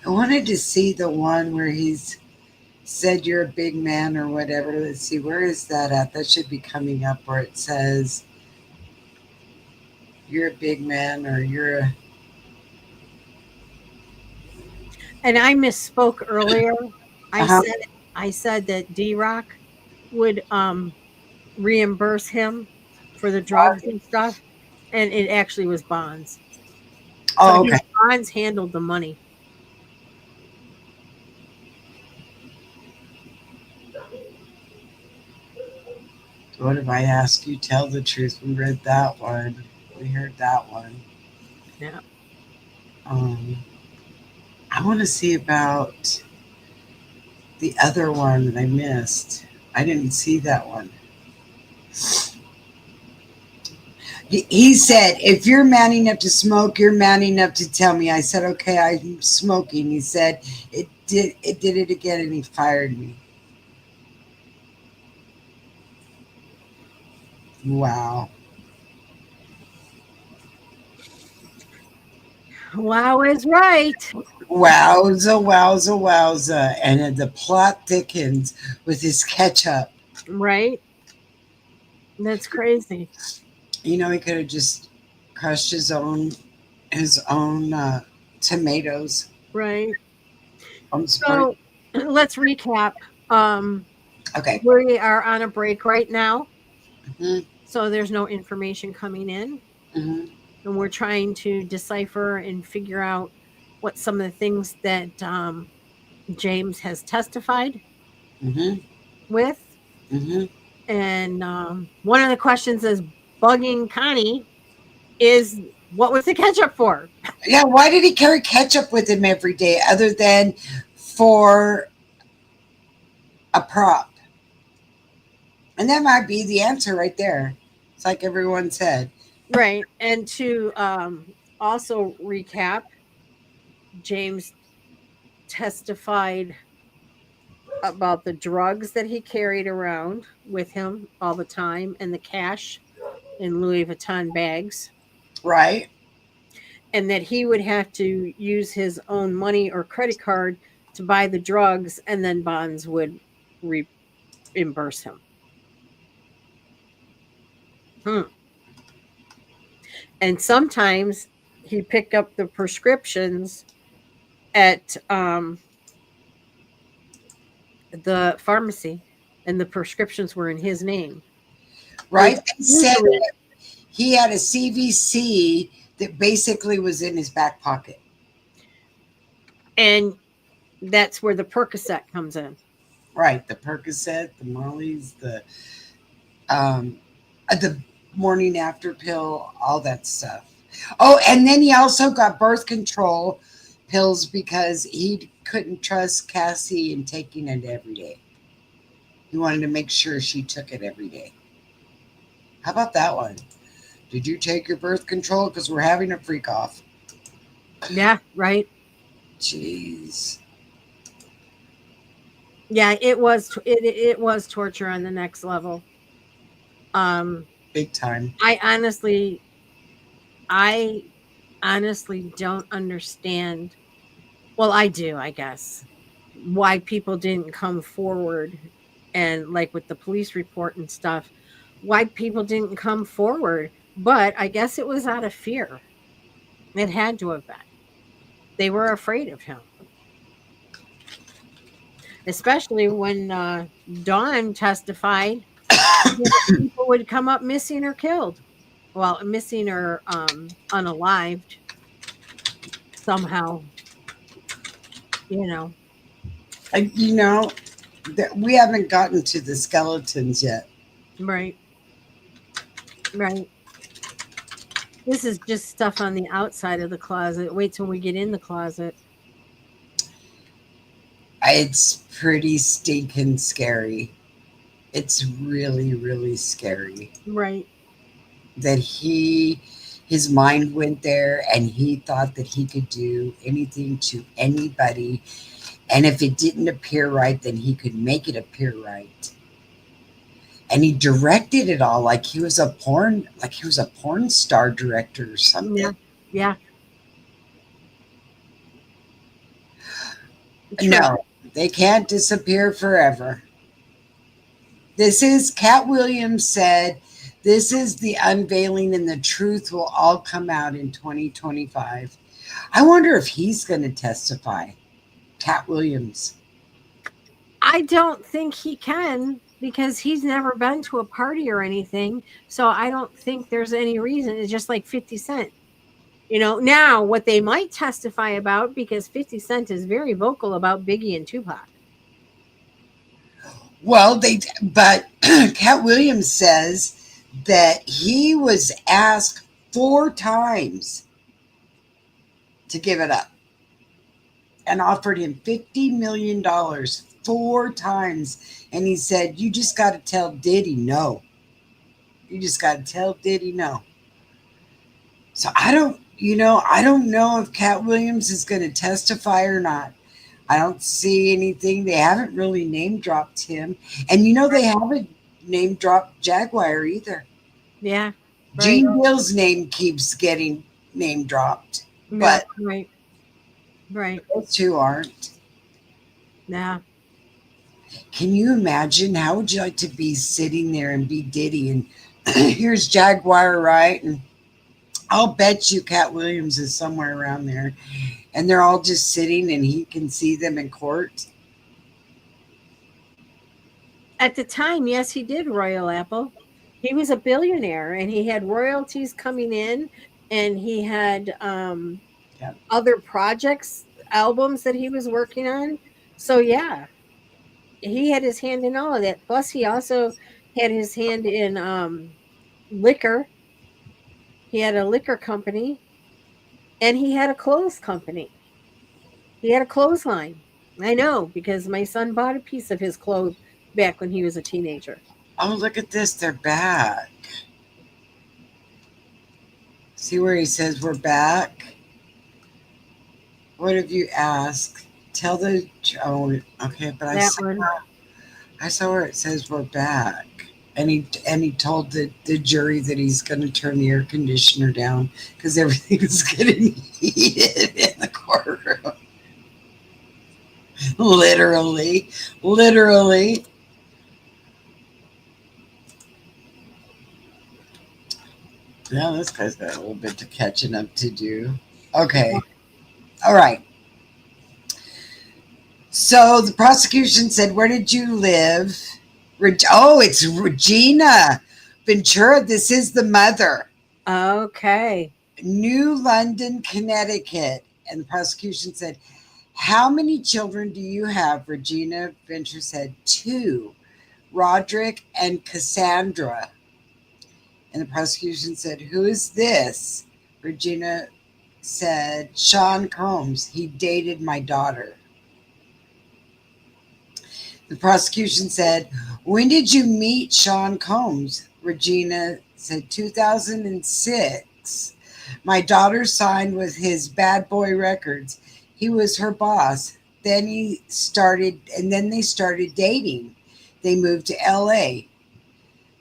I wanted to see the one where he's said you're a big man or whatever. Let's see, where is that at? That should be coming up where it says you're a big man or you're a. And I misspoke earlier. I Uh-huh. said I said that D Rock would reimburse him for the drugs and stuff, and it actually was Bonds. So I Oh, okay. think Bonds handled the money. What if I ask you tell the truth? We read that one. We heard that one. Yeah. Um, I want to see about the other one that I missed. I didn't see that one. He said, "If you're man enough to smoke, you're man enough to tell me." I said, "Okay, I'm smoking." He said, "It did it again," and he fired me. Wow, Wow is right. wowza, wowza, wowza, and the plot thickens with his ketchup. Right? That's crazy. He could have just crushed his own tomatoes. Right. I'm surprised. So let's recap. Um, Okay. we are on a break right now. Hmm. So there's no information coming in. Hmm. And we're trying to decipher and figure out what some of the things that James has testified Hmm. with. Hmm. And one of the questions is bugging Connie is what was the ketchup for? Yeah, why did he carry ketchup with him every day other than for a prop? And that might be the answer right there. It's like everyone said. Right. And to also recap, James testified about the drugs that he carried around with him all the time and the cash in Louis Vuitton bags, Right? and that he would have to use his own money or credit card to buy the drugs, and then Bonds would reimburse him. Hmm. And sometimes he picked up the prescriptions at the pharmacy, and the prescriptions were in his name. Right? Which They said usually, that he had a CVC that basically was in his back pocket. and that's where the Percocet comes in. Right. The Percocet, the Molly's, um, the morning after pill, all that stuff. Oh, and then he also got birth control pills because he couldn't trust Cassie in taking it every day. He wanted to make sure she took it every day. How about that one? Did you take your birth control? Because we're having a freak off. Yeah, right. Jeez. Yeah, it was torture on the next level. Um, Big time. I honestly, I honestly don't understand. Well, I do, I guess, why people didn't come forward, and like with the police report and stuff, why people didn't come forward. But I guess it was out of fear. It had to have been. They were afraid of him, especially when Dawn testified that people would come up missing or killed. Well, missing or unalived somehow, you know. You know, that we haven't gotten to the skeletons yet. Right, right. This is just stuff on the outside of the closet. Wait till we get in the closet. It's pretty stinking scary. It's really, really scary Right. that his mind went there and he thought that he could do anything to anybody. And if it didn't appear right, then he could make it appear right. And he directed it all like he was a porn star director or Yeah. something. Yeah. True. No, they can't disappear forever. This is Cat Williams said, this is the unveiling and the truth will all come out in 2025. I wonder if he's going to testify. Cat Williams. I don't think he can because he's never been to a party or anything. So I don't think there's any reason. It's just like 50 Cent. Now what they might testify about, because 50 Cent is very vocal about Biggie and Tupac. Well, but Cat Williams says that he was asked 4 times to give it up and offered him $50 million 4 times. And he said, you just got to tell Diddy no. You just got to tell Diddy no. So I don't know if Cat Williams is going to testify or not. I don't see anything. They haven't really name dropped him. And they haven't name dropped Jaguar either. Yeah. Right. Gene Bill's name keeps getting name dropped. Yeah, But right. Right. those two aren't. Yeah. Can you imagine? How would you like to be sitting there and be Diddy and here's Jaguar, right? And I'll bet you Cat Williams is somewhere around there. And they're all just sitting and he can see them in court. At the time, yes, he did Royal Apple. He was a billionaire and he had royalties coming in, and he had Yeah. other projects, albums that he was working on. So yeah, he had his hand in all of that. Plus he also had his hand in liquor. He had a liquor company, and he had a clothes company. He had a clothesline. I know because my son bought a piece of his clothes back when he was a teenager. Oh, look at this. They're back. See where he says we're back? What have you asked? Tell the... Oh, okay, but I saw where it says we're back. And he told the jury that he's going to turn the air conditioner down because everything is getting heated in the courtroom. Literally. Yeah, this guy's got a little bit of catching up to do. Okay. All right. So the prosecution said, "Where did you live?" Oh, it's Regina Ventura. This is the mother. Okay. New London, Connecticut. And the prosecution said, "How many children do you have?" Regina Ventura said, "Two, Roderick and Cassandra." And the prosecution said, "Who is this?" Regina said, "Sean Combs. He dated my daughter." The prosecution said, "When did you meet Sean Combs?" Regina said, 2006. My daughter signed with his Bad Boy Records. He was her boss. Then they started dating. They moved to LA.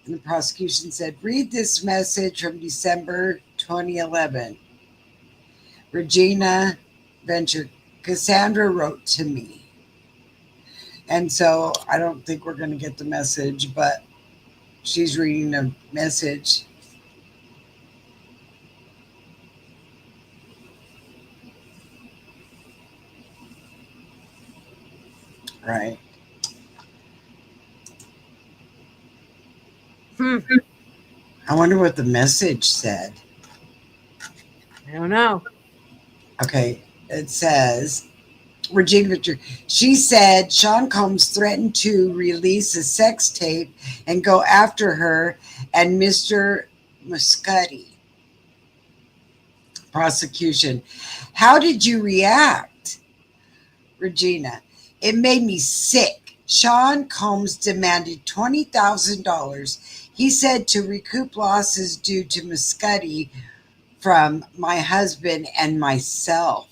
And the prosecution said, "Read this message from December 2011. Regina Venture, Cassandra wrote to me." And so I don't think we're going to get the message, but she's reading a message. Right. Hmm. I wonder what the message said. I don't know. Okay. It says, Regina Victor, she said Sean Combs threatened to release a sex tape and go after her and Mr. Muscati. Prosecution. How did you react? Regina. It made me sick. Sean Combs demanded $20,000. He said to recoup losses due to Muscati from my husband and myself.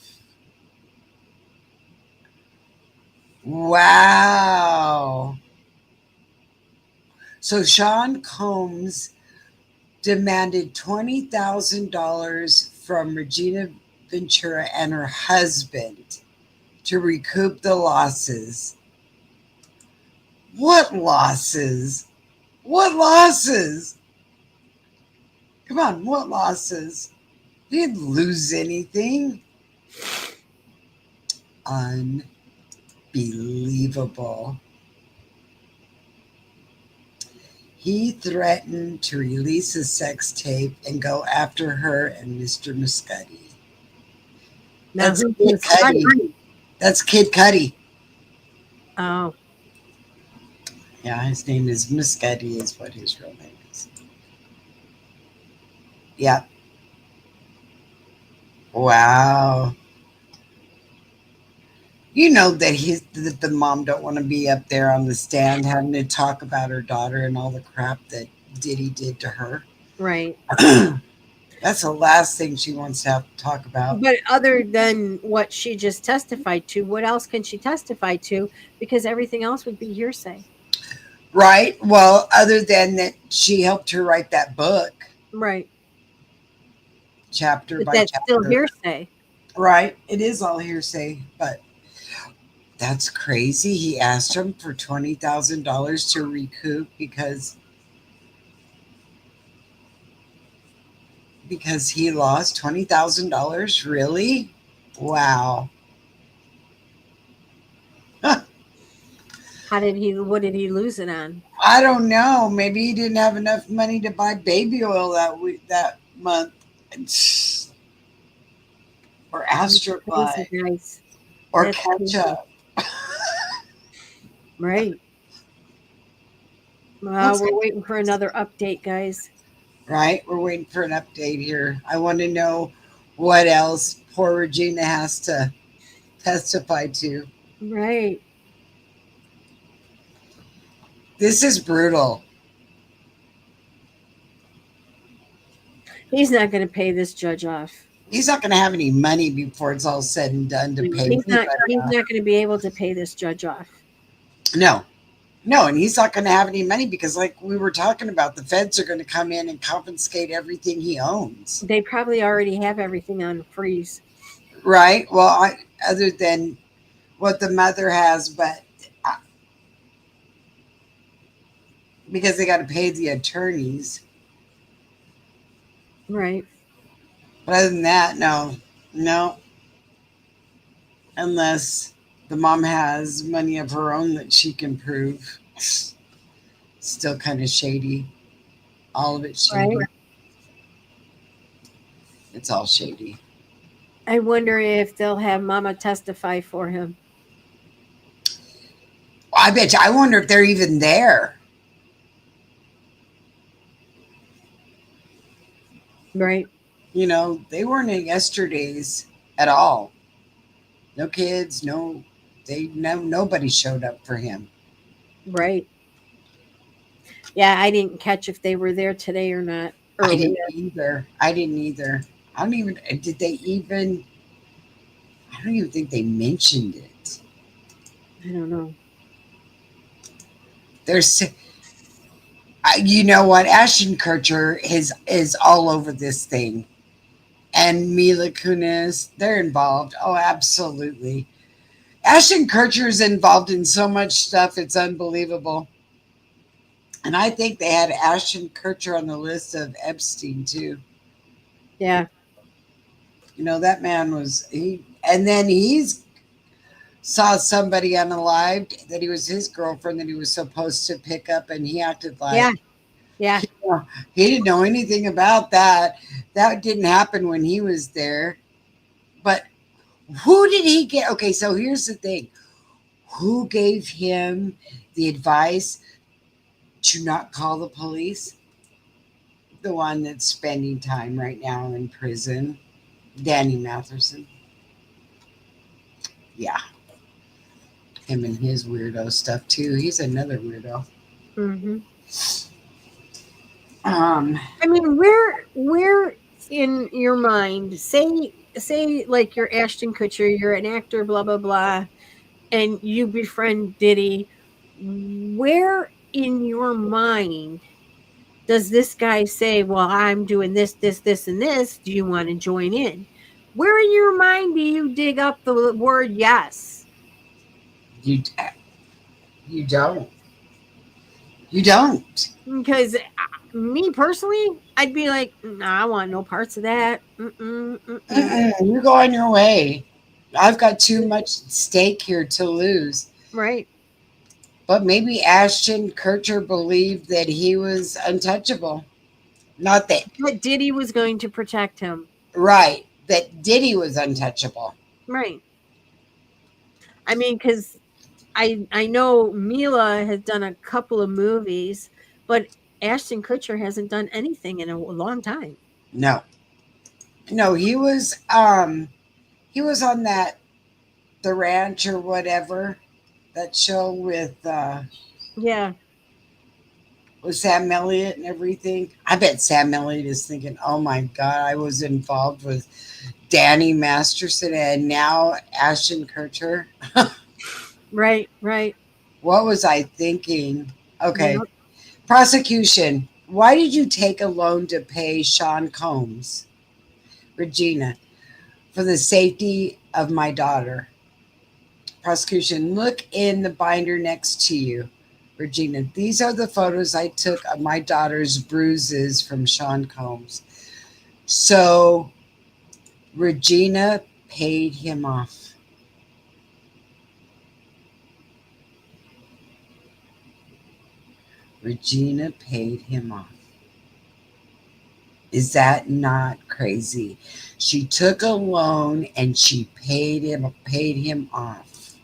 Wow. So Sean Combs demanded $20,000 from Regina Ventura and her husband to recoup the losses. What losses? What losses? Come on, what losses? He didn't lose anything. Unbelievable. He threatened to release a sex tape and go after her and Mr. Muscati. Now That's who's Kid Muscati? Cudi. That's Kid Cudi. Oh, Yeah, his name is Muscati, is what his real name is. Yeah. Wow. You know that the mom don't want to be up there on the stand having to talk about her daughter and all the crap that Diddy did to her. right. That's the last thing she wants to have to talk about. But other than what she just testified to, what else can she testify to? Because everything else would be hearsay. Right? Well, other than that, she helped her write that book, Right. chapter But by that's still chapter. hearsay. Right? It is all hearsay, but that's crazy. He asked him for $20,000 to recoup because he lost $20,000. Really? Wow. What did he lose it on? I don't know. Maybe he didn't have enough money to buy baby oil that month, or That's crazy, Astroglide, guys. or That's crazy. ketchup. Right. Well, What's we're waiting for another update, guys. right? We're waiting for an update here. I want to know what else poor Regina has to testify to. Right. This is brutal. He's not going to pay this judge off. He's not going to have any money before it's all said and done to pay He's not. anybody He's off. not going to be able to pay this judge off. No, no, and he's not going to have any money because, like we were talking about, the feds are going to come in and confiscate everything he owns. They probably already have everything on freeze. Right? Well, other than what the mother has, but because they got to pay the attorneys. Right. But other than that, no, no, unless the mom has money of her own that she can prove. Still kind of shady. All of it's shady. Right. It's all shady. I wonder if they'll have Mama testify for him. I bet you. I wonder if they're even there. Right. They weren't in yesterday's at all. No kids, no, nobody showed up for him. Right. Yeah, I didn't catch if they were there today or not I earlier. didn't either. I didn't either. I don't even, did they even, I don't even think they mentioned it. I don't know. There's, you know what? Ashton Kutcher is all over this thing. And Mila Kunis, they're involved. Oh, absolutely. Ashton Kutcher is involved in so much stuff. It's unbelievable. And I think they had Ashton Kutcher on the list of Epstein too. Yeah. That man was he, and then he's saw somebody unalived that he was his girlfriend that he was supposed to pick up, and he acted Yeah. like Yeah. he didn't know anything about that. That didn't happen when he was there. But who did he get? Okay, so here's the thing: who gave him the advice to not call the police? The one that's spending time right now in prison, Danny Matheson. Yeah, him and his weirdo stuff too. He's another weirdo. Hmm. Um, I mean, where in your mind, say like you're Ashton Kutcher, you're an actor, blah blah blah, and you befriend Diddy, where in your mind does this guy say, "Well, I'm doing this, this, this, and this. Do you want to join in?" Where in your mind do you dig up the word yes? you you don't. You don't. Because me personally, I'd be like, "Nah, I want no parts of that." Mm-mm, mm-mm. You go on your way. I've got too much stake here to lose. Right. But maybe Ashton Kutcher believed that he was untouchable. Not that, But Diddy was going to protect him. right, that Diddy was untouchable. Right. I mean, because I know Mila has done a couple of movies, but Ashton Kutcher hasn't done anything in a long time. No. No, he was on that The Ranch or whatever, that show Yeah. with Sam Elliott and everything. I bet Sam Elliott is thinking, "Oh my god, I was involved with Danny Masterson and now Ashton Kutcher. Right. Right. What was I thinking?" Yeah. Okay. Prosecution. Why did you take a loan to pay Sean Combs, Regina, for the safety of my daughter? Prosecution. Look in the binder next to you, Regina. These are the photos I took of my daughter's bruises from Sean Combs. So Regina paid him off. Regina paid him off. Is that not crazy? She took a loan and she paid him off.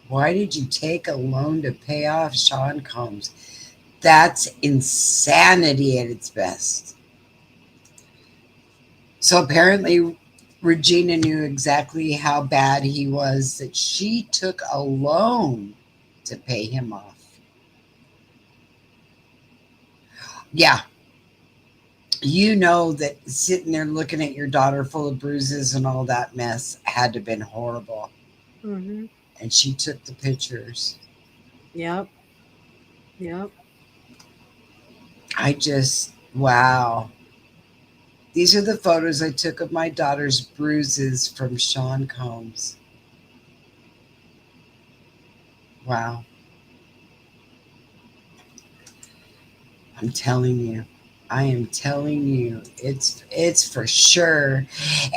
Why did you take a loan to pay off Sean Combs? That's insanity at its best. So apparently Regina knew exactly how bad he was that she took a loan to pay him off. Yeah, that sitting there looking at your daughter full of bruises and all that mess had to have been horrible. Mm-hmm. And she took the pictures. Yep. Yep. Wow. These are the photos I took of my daughter's bruises from Sean Combs. Wow. I'm telling you. I am telling you, it's for sure.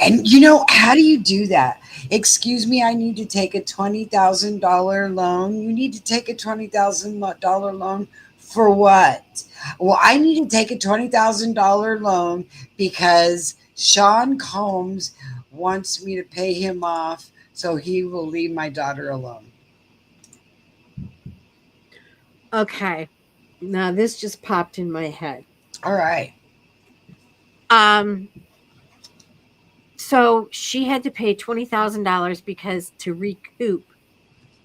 And how do you do that? Excuse me, I need to take a $20,000 loan. You need to take a $20,000 loan for what? Well, I need to take a $20,000 loan because Sean Combs wants me to pay him off so he will leave my daughter alone. Okay. Now this just popped in my head. All right. Um, so she had to pay $20,000 because to recoup,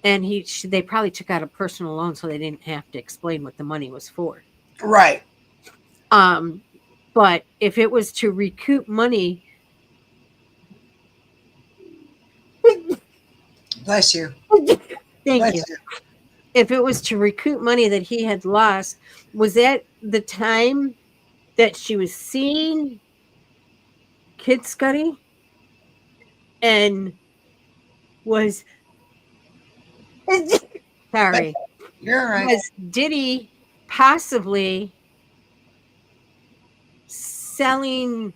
and they probably took out a personal loan so they didn't have to explain what the money was for. Right. Um, but if it was to recoup money, Bless you. thank you. Bless you. If it was to recoup money that he had lost, was that the time that she was seeing Kid Scuddy and was sorry, You're all right. was Diddy possibly selling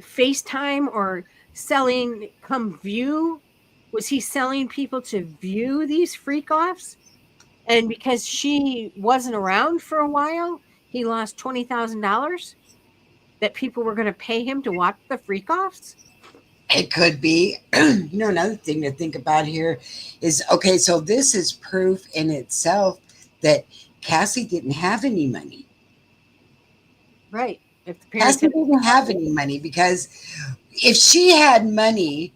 FaceTime or selling come view? Was he selling people to view these freak offs? And because she wasn't around for a while, he lost $20,000 that people were going to pay him to watch the freak offs. It could be. Another thing to think about here is okay, so this is proof in itself that Cassie didn't have any money. Right. If the parents Cassie had, didn't have any money because if she had money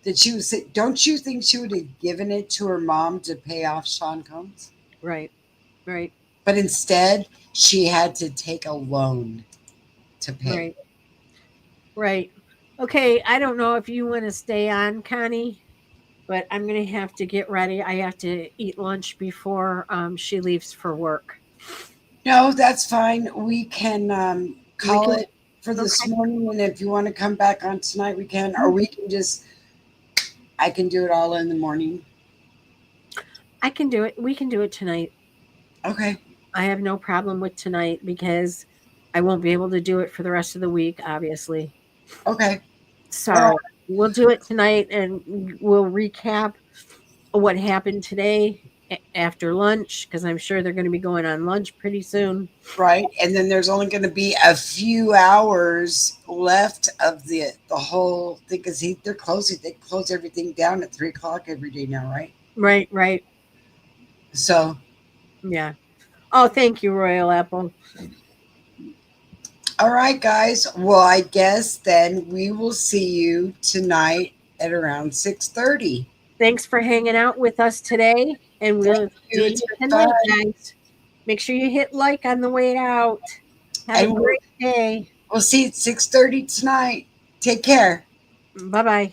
that she was, don't you think she would have given it to her mom to pay off Sean Combs? right, right, But instead, she had to take a loan to pay. right, right. Okay, I don't know if you want to stay on, Connie, but I'm going to have to get ready. I have to eat lunch before she leaves for work. No, that's fine. We can We call can, it for this okay. morning, and if you want to come back on tonight, we can, or we can just. I can do it all in the morning. I can do it. We can do it tonight. Okay. I have no problem with tonight because I won't be able to do it for the rest of the week, obviously. Okay. All right. So we'll do it tonight and we'll recap what happened today after lunch because I'm sure they're going to be going on lunch pretty soon. Right. And then there's only going to be a few hours left of the whole thing because they're closing. They close everything down at 3 o'clock every day now, right? Right, right. So, Yeah. Oh, thank you, Royal Apple. all right, guys. Well, I guess then we will see you tonight at around 6:30. Thanks for hanging out with us today. And we'll see It's you been tonight, fun. guys. Make sure you hit like on the way out. Have a And great day. we'll see you at 6:30 tonight. Take care. Bye bye.